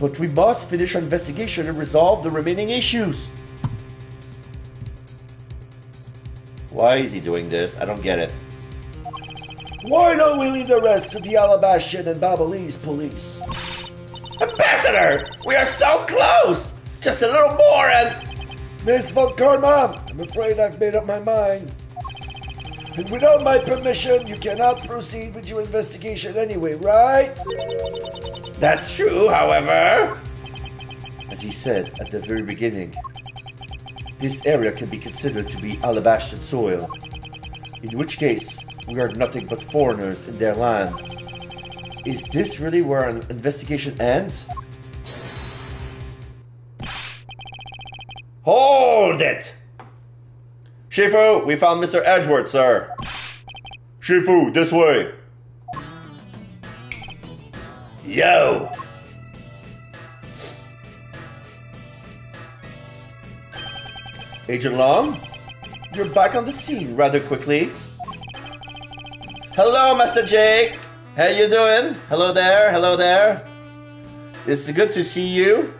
But we must finish our investigation and resolve the remaining issues. Why is he doing this? I don't get it. Why don't we leave the rest to the Alabastian and Babalese police? Ambassador! We are so close! Just a little more and... Miss Von Karnmine, I'm afraid I've made up my mind. And without my permission, you cannot proceed with your investigation anyway, right? That's true, however. As he said at the very beginning, this area can be considered to be Alabastian soil. In which case, we are nothing but foreigners in their land. Is this really where an investigation ends? Hold it! Shifu, we found Mr. Edgeworth, sir. Shifu, this way. Yo! Agent Long, you're back on the scene rather quickly. Hello, Master Jake. How you doing? Hello there, hello there. It's good to see you.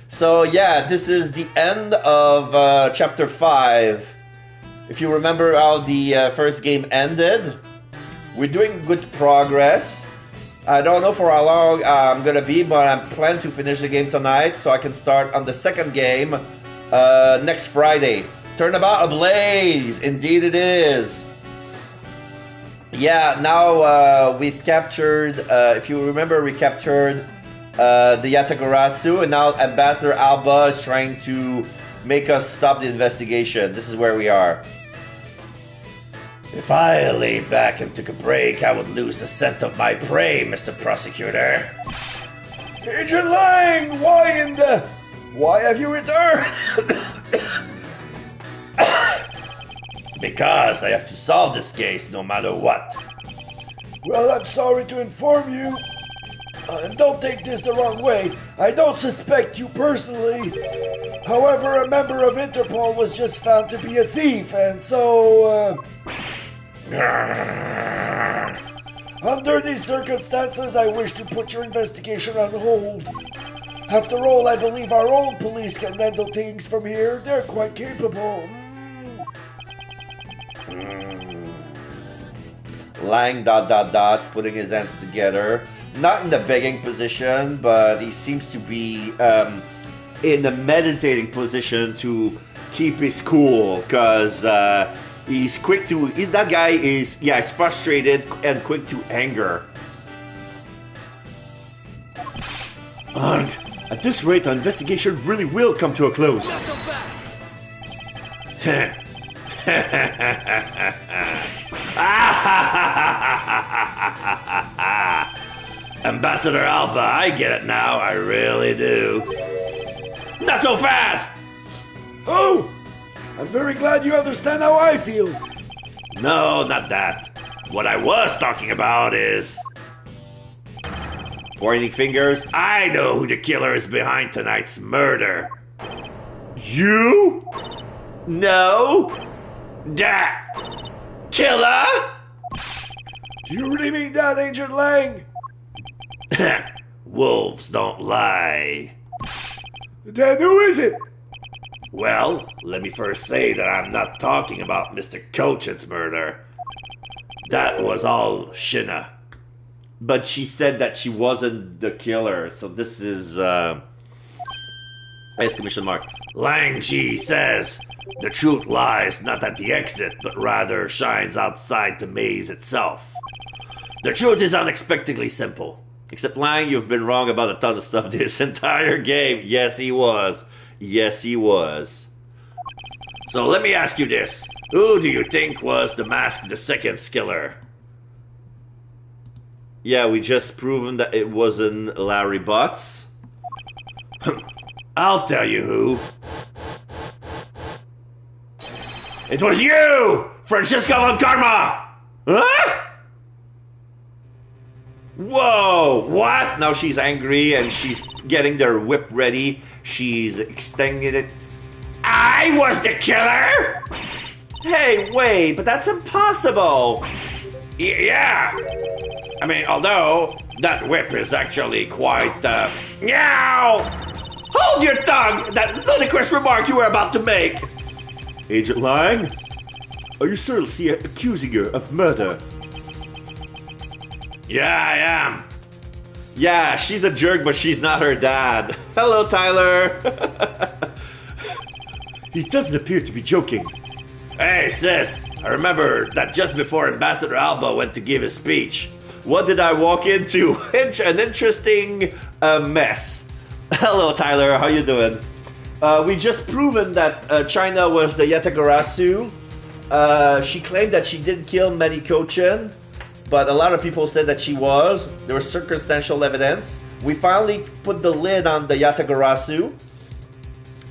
So yeah, this is the end of Chapter 5. If you remember how the first game ended, we're doing good progress. I don't know for how long I'm gonna be, but I plan to finish the game tonight so I can start on the second game next Friday. Turnabout ablaze, indeed it is. Yeah, now we've captured, if you remember, we captured the Yatagarasu, and now Ambassador Alba is trying to make us stop the investigation. This is where we are. If I laid back and took a break, I would lose the scent of my prey, Mr. Prosecutor. Agent Lang, why have you returned? Because I have to solve this case no matter what. Well, I'm sorry to inform you. And don't take this the wrong way. I don't suspect you personally. However, a member of Interpol was just found to be a thief, and so, under these circumstances, I wish to put your investigation on hold. After all, I believe our own police can handle things from here. They're quite capable. Lang ... putting his hands together. Not in the begging position, but he seems to be in a meditating position to keep his cool, because he's quick to... that guy is frustrated and quick to anger. At this rate, our investigation really will come to a close. Ambassador Alba, I get it now, I really do. Not so fast! Oh, I'm very glad you understand how I feel. No, not that. What I was talking about is... Pointing fingers. I know who the killer is behind tonight's murder. You? No? That killer? Do you really mean that, Agent Lang? Wolves don't lie. Then who is it? Well, let me first say that I'm not talking about Mr. Cochin's murder. That was all Shinna. But she said that she wasn't the killer, so this is exclamation mark. Lang Ji says the truth lies not at the exit, but rather shines outside the maze itself. The truth is unexpectedly simple. Except Lang, you've been wrong about a ton of stuff this entire game. Yes, he was. Yes, he was. So let me ask you this. Who do you think was the Mask the Second's killer? Yeah, we just proven that it wasn't Larry Butts. I'll tell you who. It was you, Francisco Von Karma! Huh? Whoa, what? Now she's angry and she's getting their whip ready. She's extending it. I was the killer? Hey, wait, but that's impossible. Yeah. I mean, although that whip is actually quite, Meow! Hold your tongue! That ludicrous remark you were about to make! Agent Lang, are you seriously accusing her of murder? Yeah, I am. Yeah, she's a jerk, but she's not her dad. Hello, Tyler. He doesn't appear to be joking. Hey, sis, I remember that just before Ambassador Alba went to give his speech. What did I walk into? An interesting mess. Hello, Tyler. How you doing? We just proven that China was the Yatagarasu. She claimed that she didn't kill Manny Cochin, but a lot of people said that she was. There was circumstantial evidence. We finally put the lid on the Yatagarasu.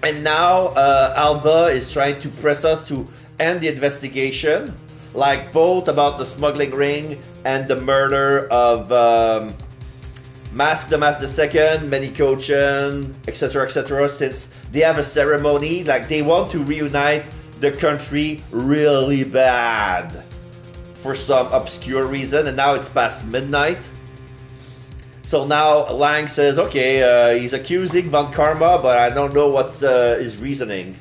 And now Alba is trying to press us to end the investigation, like both about the smuggling ring and the murder of Mask the Second, Manny Cochin, etc., since they have a ceremony, like they want to reunite the country really bad for some obscure reason, and now it's past midnight. So now Lang says, okay, he's accusing Von Karma, but I don't know what's his reasoning.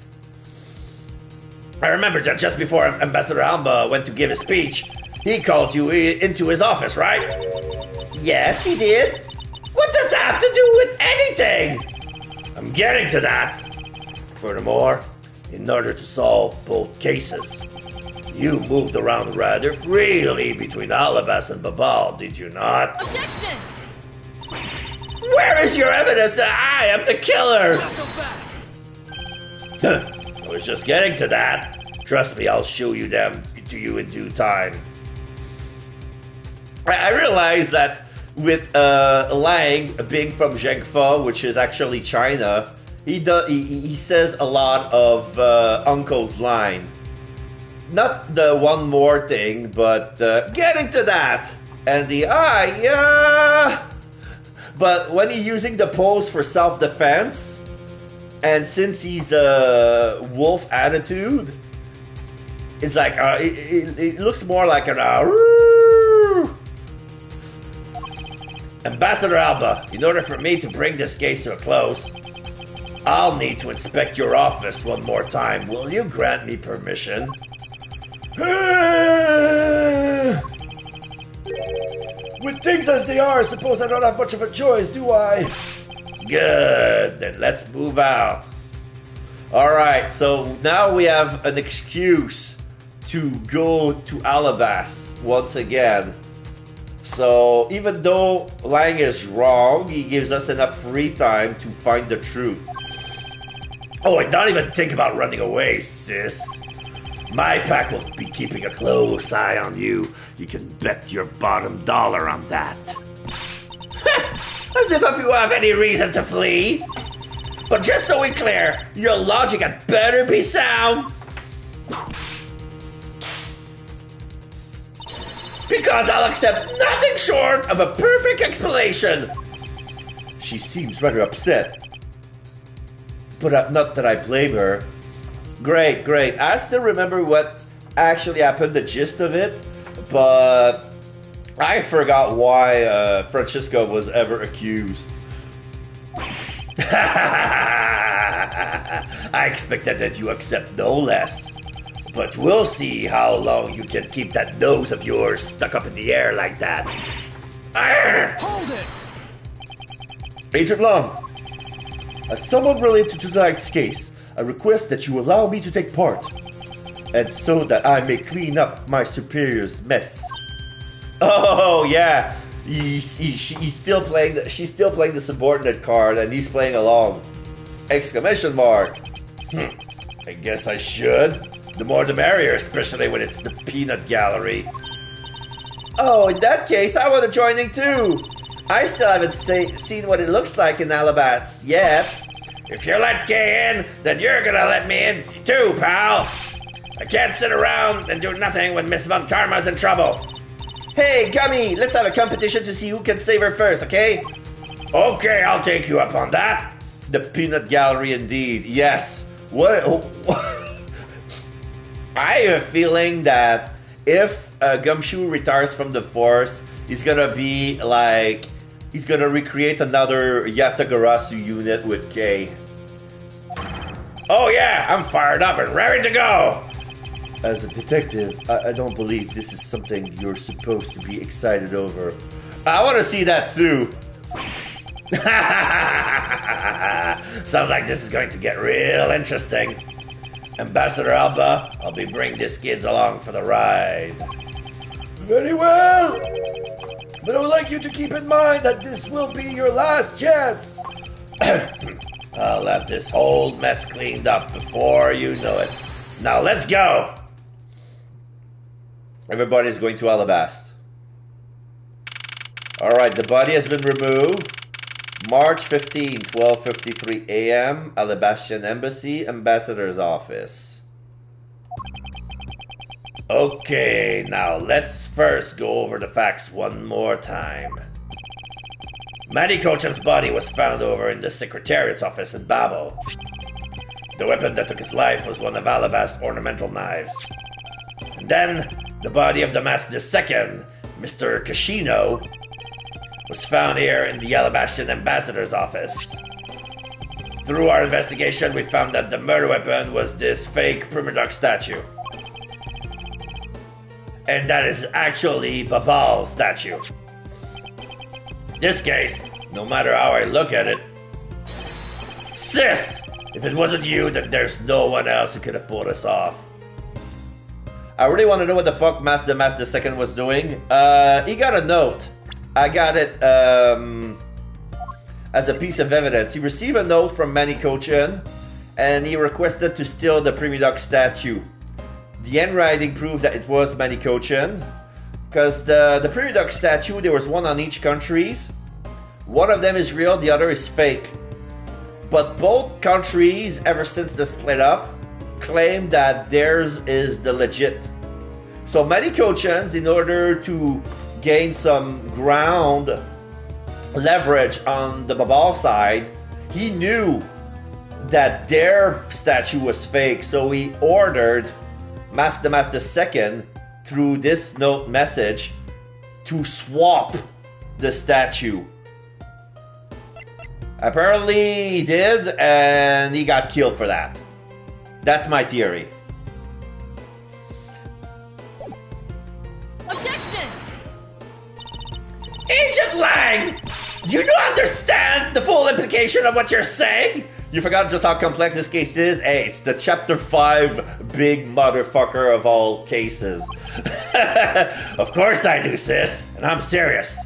I remember that just before Ambassador Alba went to give his speech, he called you into his office, right? Yes, he did. What does that have to do with anything? I'm getting to that. Furthermore, in order to solve both cases, You moved around rather freely between Alabas and Babal, did you not? Objection! Where is your evidence that I am the killer? I was just getting to that. Trust me, I'll show you them to you in due time. I realized that with Lang being from Zhengfa, which is actually China, he says a lot of Uncle's line. Not the one more thing, but getting to that. And the yeah. But when he's using the pose for self-defense, and since he's a wolf attitude, it's like it looks more like an Ambassador Alba, in order for me to bring this case to a close, I'll need to inspect your office one more time. Will you grant me permission? With things as they are, I suppose I don't have much of a choice, do I? Good, then let's move out. Alright, so now we have an excuse to go to Alabas once again. So even though Lang is wrong, he gives us enough free time to find the truth. Oh, and don't even think about running away, sis. My pack will be keeping a close eye on you. You can bet your bottom dollar on that. As if you have any reason to flee. But just so we're clear, your logic had better be sound. Because I'll accept nothing short of a perfect explanation. She seems rather upset. But not that I blame her. Great. I still remember what actually happened, the gist of it, but I forgot why Francisco was ever accused. I expected that you accept no less. But we'll see how long you can keep that nose of yours stuck up in the air like that. Arr! Hold it! Agent Long, as someone related to tonight's case, I request that you allow me to take part, and so that I may clean up my superior's mess. Oh yeah, she's still playing the subordinate card, and he's playing along! Exclamation mark! I guess I should. The more the merrier, especially when it's the peanut gallery. Oh, in that case, I want to join in too. I still haven't seen what it looks like in Alabas yet. If you let Kay in, then you're gonna let me in too, pal. I can't sit around and do nothing when Miss Von Karma's in trouble. Hey, Gummy, let's have a competition to see who can save her first, okay? Okay, I'll take you up on that. The peanut gallery indeed, yes. What? I have a feeling that if Gumshoe retires from the force, he's gonna recreate another Yatagarasu unit with Kay. Oh yeah, I'm fired up and ready to go. As a detective, I don't believe this is something you're supposed to be excited over. I want to see that too. Sounds like this is going to get real interesting. Ambassador Alba, I'll be bringing these kids along for the ride. Very well. But I would like you to keep in mind that this will be your last chance. I'll have this whole mess cleaned up before you know it. Now let's go. Everybody's going to Alabas. Alright, the body has been removed. March 15, 12:53 a.m., Alabastian Embassy, Ambassador's Office. Okay, now let's first go over the facts one more time. Matty Kochan's body was found over in the Secretariat's office in Babel. The weapon that took his life was one of Alabas' ornamental knives. And then, the body of the masked second, Mr. Kashino, was found here in the Alabastian Ambassador's office. Through our investigation, we found that the murder weapon was this fake Primadoc statue. And that is actually Babal's statue. This case, no matter how I look at it, sis, if it wasn't you, then there's no one else who could have pulled us off. I really want to know what the fuck Master II was doing. He got a note. I got it as a piece of evidence. He received a note from Manny Cochin, and he requested to steal the Primidoc statue. The handwriting proved that it was Manny Cochin, because the Primidoc statue, there was one on each countries. One of them is real, the other is fake. But both countries, ever since the split up, claim that theirs is the legit. So Manny Cochin's, in order to gain some ground leverage on the Babal side, he knew that their statue was fake, so he ordered Master II through this note message to swap the statue. Apparently he did, and he got killed for that. That's my theory. Objection! Agent Lang! You don't understand the full implication of what you're saying? You forgot just how complex this case is? Hey, it's the Chapter 5 big motherfucker of all cases. Of course I do, sis, and I'm serious.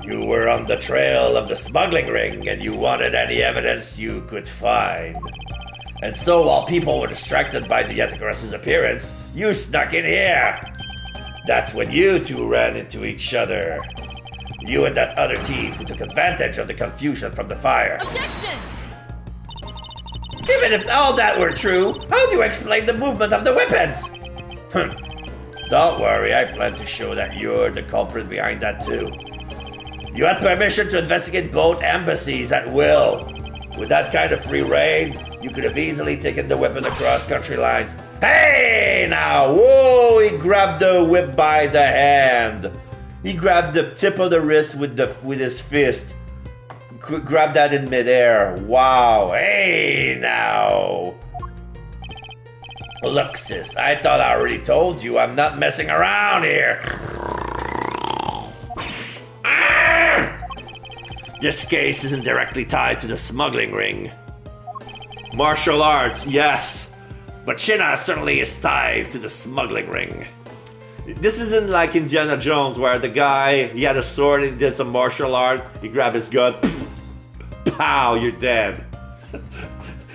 You were on the trail of the smuggling ring, and you wanted any evidence you could find. And so, while people were distracted by the Yetagarazu's appearance, you snuck in here. That's when you two ran into each other. You and that other thief who took advantage of the confusion from the fire. Objection! Even if all that were true, how do you explain the movement of the weapons? Don't worry, I plan to show that you're the culprit behind that too. You had permission to investigate both embassies at will. With that kind of free reign, you could have easily taken the weapon across country lines. Hey, now! Whoa! He grabbed the whip by the hand. He grabbed the tip of the wrist with his fist. Grabbed that in midair. Wow! Hey, now! Look, sis, I thought I already told you I'm not messing around here. This case isn't directly tied to the smuggling ring. Martial arts, yes. But China certainly is tied to the smuggling ring. This isn't like Indiana Jones where the guy, he had a sword and he did some martial art, he grabbed his gun, pow, you're dead.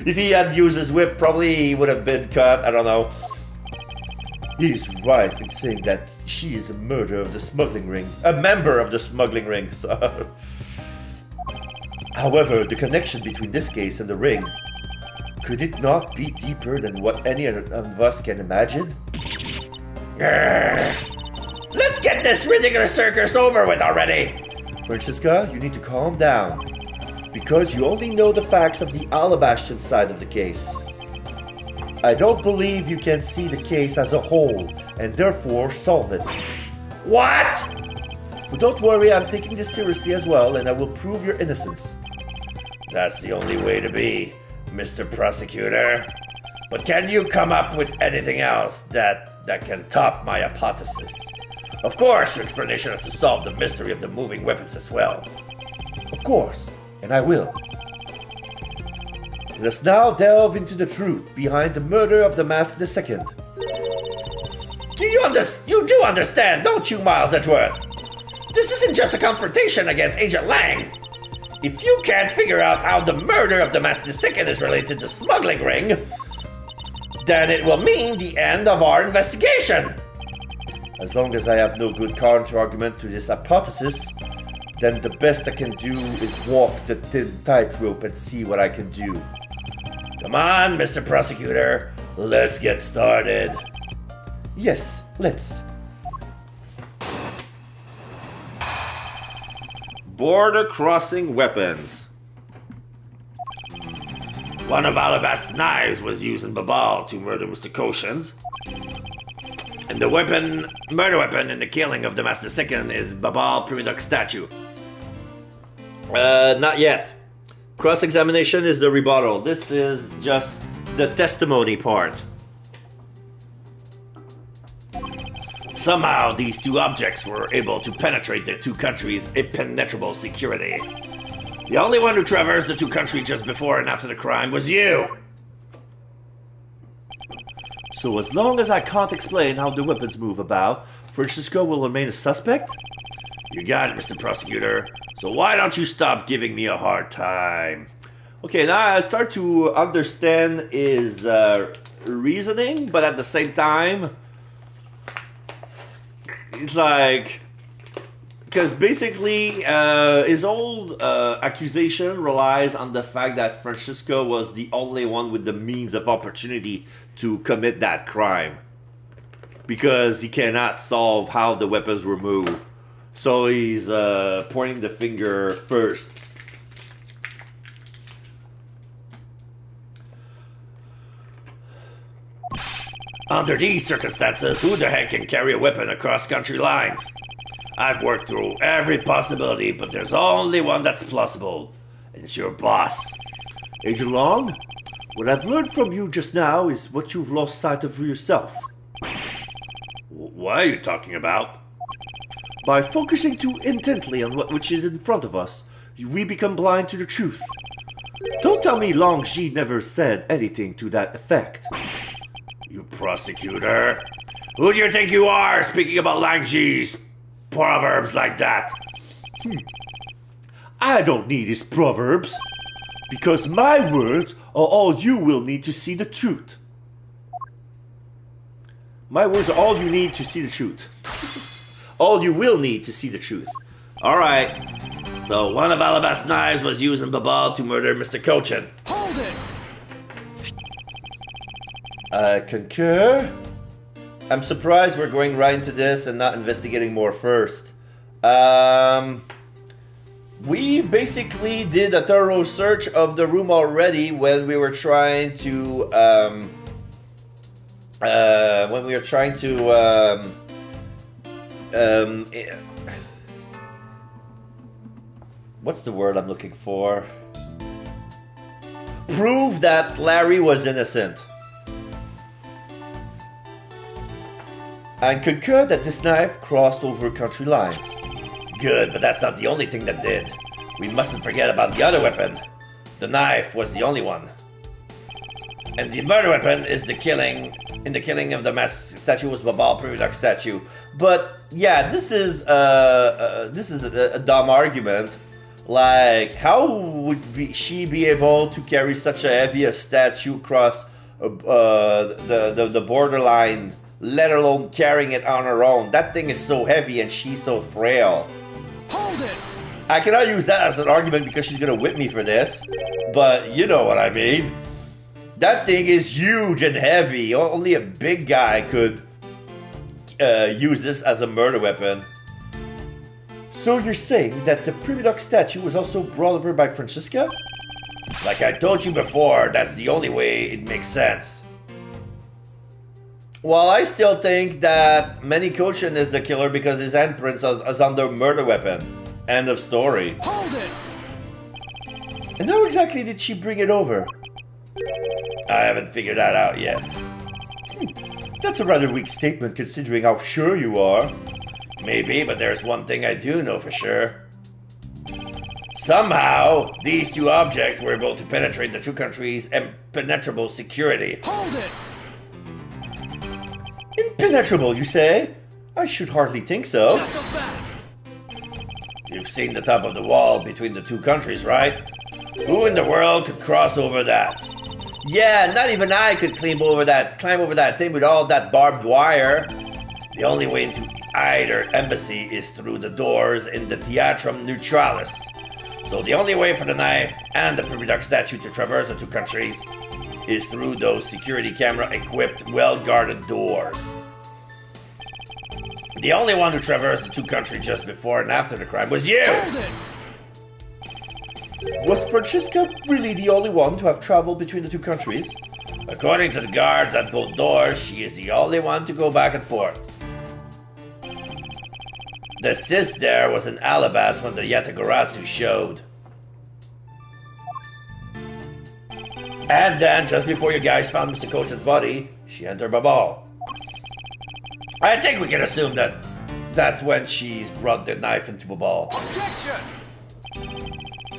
If he had used his whip, probably he would have been cut, I don't know. He's right in saying that she is a member of the smuggling ring. So. However, the connection between this case and the ring, could it not be deeper than what any of us can imagine? Let's get this ridiculous circus over with already! Francisca, you need to calm down. Because you only know the facts of the Alabastion side of the case. I don't believe you can see the case as a whole, and therefore solve it. What? But don't worry, I'm taking this seriously as well, and I will prove your innocence. That's the only way to be, Mr. Prosecutor. But can you come up with anything else that can top my hypothesis? Of course, your explanation has to solve the mystery of the moving weapons as well. Of course, and I will. Let us now delve into the truth behind the murder of the Mask II. You do understand, don't you, Miles Edgeworth? This isn't just a confrontation against Agent Lang. If you can't figure out how the murder of the Mask II is related to the smuggling ring, then it will mean the end of our investigation. As long as I have no good counter-argument to this hypothesis, then the best I can do is walk the thin tightrope and see what I can do. Come on, Mr. Prosecutor, let's get started. Yes, let's. Border-crossing weapons. One of Alabast's knives was used in Babal to murder Mr. Koshin's. And the murder weapon in the killing of the Master II is Babal Primidoc statue. Not yet. Cross-examination is the rebuttal. This is just the testimony part. Somehow, these two objects were able to penetrate the two countries' impenetrable security. The only one who traversed the two countries just before and after the crime was you. So as long as I can't explain how the weapons move about, Francisco will remain a suspect? You got it, Mr. Prosecutor. So why don't you stop giving me a hard time? Okay, now I start to understand his reasoning, but at the same time, it's like... Because basically, his old accusation relies on the fact that Francisco was the only one with the means of opportunity to commit that crime. Because he cannot solve how the weapons were moved. So he's pointing the finger first. Under these circumstances, who the heck can carry a weapon across country lines? I've worked through every possibility, but there's only one that's plausible. And it's your boss. Agent Long, what I've learned from you just now is what you've lost sight of yourself. What are you talking about? By focusing too intently on which is in front of us, we become blind to the truth. Don't tell me Long Ji never said anything to that effect. You prosecutor? Who do you think you are, speaking about Lang Ji's proverbs like that? I don't need his proverbs, because my words are all you will need to see the truth. My words are all you need to see the truth. All you will need to see the truth. Alright. So one of Alabast's knives was used in Babal to murder Mr. Cochin. Hold it! I concur. I'm surprised we're going right into this and not investigating more first. We basically did a thorough search of the room already when we were trying to what's the word I'm looking for? Prove that Larry was innocent. And concur that this knife crossed over country lines. Good, but that's not the only thing that did. We mustn't forget about the other weapon. The knife was the only one. And the murder weapon is the killing of the masked statue was Babal Prividuc statue. But yeah, this is a dumb argument. Like, how would she be able to carry such a heavy statue across the borderline, let alone carrying it on her own? That thing is so heavy and she's so frail. Hold it! I cannot use that as an argument because she's gonna whip me for this, but you know what I mean. That thing is huge and heavy. Only a big guy could use this as a murder weapon. So you're saying that the Prividuc statue was also brought over by Francisca? Like I told you before, that's the only way it makes sense. Well, I still think that Manny Cochin is the killer because his handprints is on the murder weapon. End of story. Hold it! And how exactly did she bring it over? I haven't figured that out yet. That's a rather weak statement considering how sure you are. Maybe, but there's one thing I do know for sure. Somehow, these two objects were able to penetrate the two countries' impenetrable security. Hold it! Impenetrable, you say? I should hardly think so. Not so fast! You've seen the top of the wall between the two countries, right? Who in the world could cross over that? Yeah, not even I could climb over that thing with all that barbed wire. The only way into either embassy is through the doors in the Theatrum Neutralis. So the only way for the knife and the Prividuc statue to traverse the two countries is through those security camera-equipped, well-guarded doors. The only one who traversed the two countries just before and after the crime was you! Was Francisca really the only one to have traveled between the two countries? According to the guards at both doors, she is the only one to go back and forth. The cyst there was in Alabast when the Yatagarasu showed. And then, just before you guys found Mr. Cochin's body, she entered Babal. I think we can assume that that's when she's brought the knife into Babal. Objection!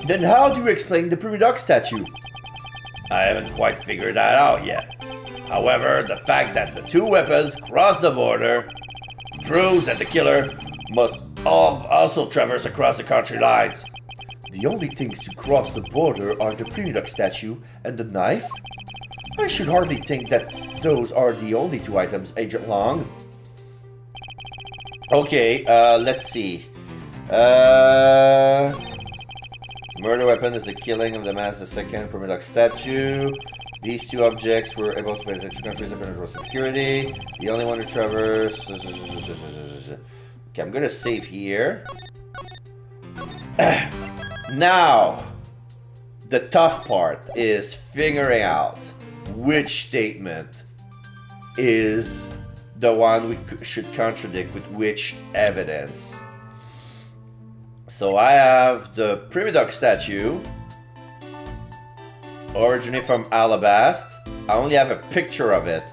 Then how do you explain the Prividuc statue? I haven't quite figured that out yet. However, the fact that the two weapons crossed the border proves that the killer must also traverse across the country lines. The only things to cross the border are the Premiduc statue and the knife? I should hardly think that those are the only two items, Agent Long. Okay, let's see. Murder weapon is the killing of the Mass II Premiduc statue. These two objects were able to benefit two countries and benefit security. The only one to traverse. Okay, I'm gonna save here. Now, the tough part is figuring out which statement is the one we should contradict with which evidence. So I have the Premiduc statue, originating from Alabast. I only have a picture of it.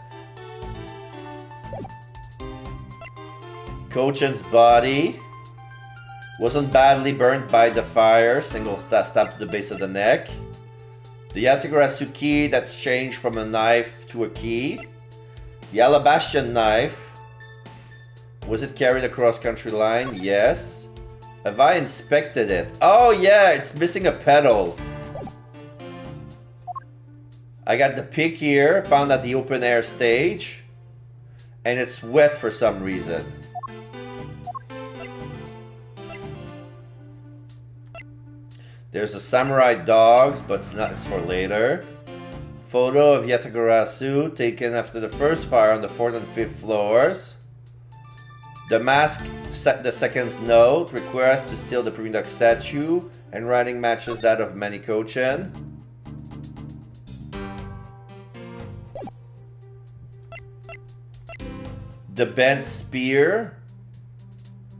Cochin's body wasn't badly burnt by the fire, single stab to the base of the neck. The Yatagarasu key that's changed from a knife to a key. The Alabastian knife, was it carried across country line? Yes. Have I inspected it? Oh yeah, it's missing a pedal. I got the pick here, found at the open air stage, and it's wet for some reason. There's the samurai dogs, but it's for later. Photo of Yatagarasu taken after the first fire on the 4th and 5th floors. The mask set the second's note, request to steal the Premiduc statue, and writing matches that of Manny Cochin. The bent spear,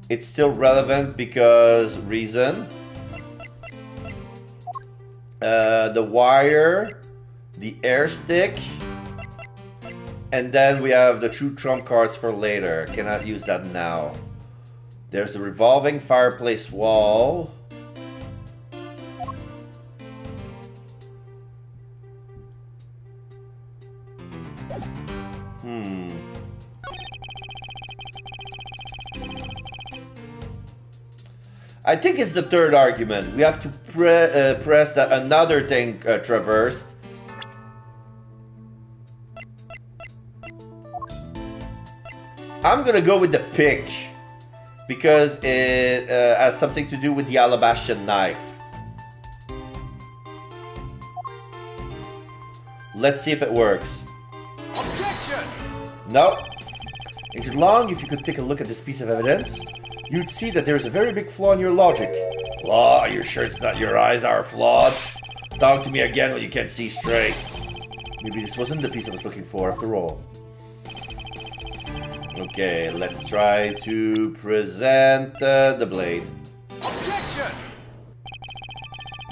it's still relevant because reason. The wire, the air stick, and then we have the two trump cards for later. Cannot use that now. There's a revolving fireplace wall. I think it's the third argument. We have to press that another thing traversed. I'm gonna go with the pick because it has something to do with the Alabastian knife. Let's see if it works. Objection! No. Agent Long, if you could take a look at this piece of evidence, you'd see that there's a very big flaw in your logic. Flaw? Are you sure it's not your eyes are flawed? Talk to me again when you can't see straight. Maybe this wasn't the piece I was looking for after all. Okay, let's try to present the blade. Objection!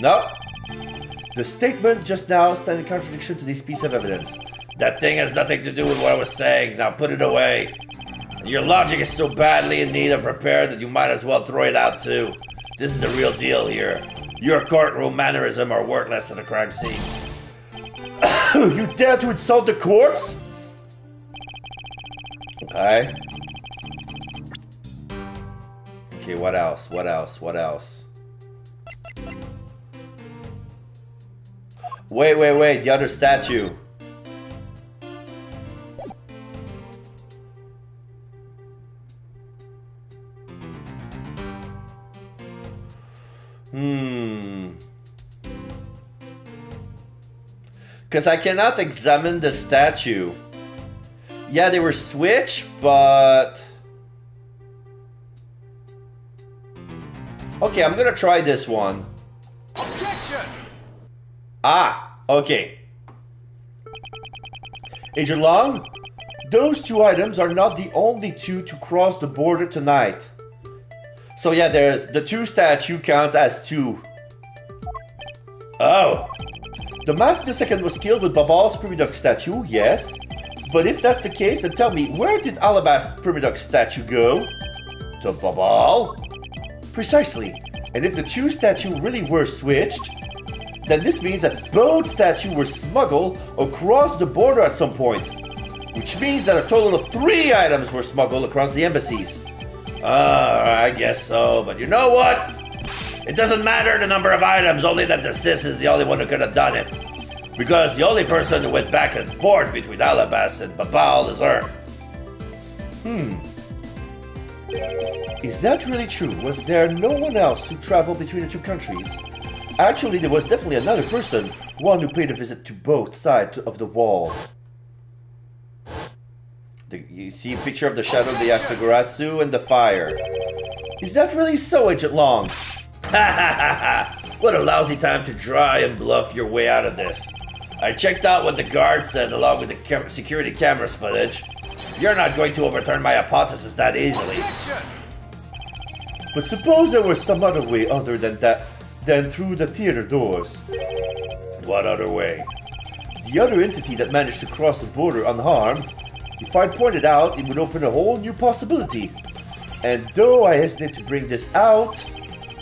No. The statement just now stands in contradiction to this piece of evidence. That thing has nothing to do with what I was saying. Now put it away. Your logic is so badly in need of repair that you might as well throw it out too. This is the real deal here. Your courtroom mannerism are worthless at a crime scene. You dare to insult the courts? Okay. Okay, what else? What else? What else? Wait, the other statue. Because I cannot examine the statue. Yeah, they were switched, but... Okay, I'm gonna try this one. Objection! Ah, okay. Agent Long, those two items are not the only two to cross the border tonight. So yeah, there's the two statue counts as two. Oh! The Mask II was killed with Babal's Premiduc statue, yes. But if that's the case, then tell me, where did Alabast's Premiduc statue go? To Babal? Precisely. And if the two statues really were switched, then this means that both statues were smuggled across the border at some point. which means that a total of 3 items were smuggled across the embassies. I guess so, but you know what? It doesn't matter the number of items, only that the sis is the only one who could have done it. Because the only person who went back and forth between Alabas and Babal is her. Is that really true? Was there no one else who traveled between the 2 countries? Actually, there was definitely another person, one who paid a visit to both sides of the wall. You see a picture of the shadow of the Yatagarasu and the fire. Is that really so, Agent Long? Ha ha ha ha! What a lousy time to try and bluff your way out of this. I checked out what the guard said along with the security cameras footage. You're not going to overturn my hypothesis that easily. But suppose there was some other way other than that, than through the theater doors. What other way? The other entity that managed to cross the border unharmed, if I pointed out, it would open a whole new possibility. And though I hesitate to bring this out,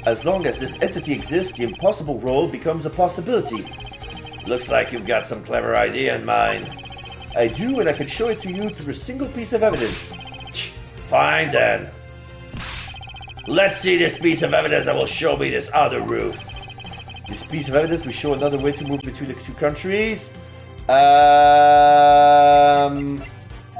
as long as this entity exists, the impossible role becomes a possibility. Looks like you've got some clever idea in mind. I do, and I can show it to you through a single piece of evidence. Fine then. Let's see this piece of evidence that will show me this other route. This piece of evidence will show another way to move between the 2 countries.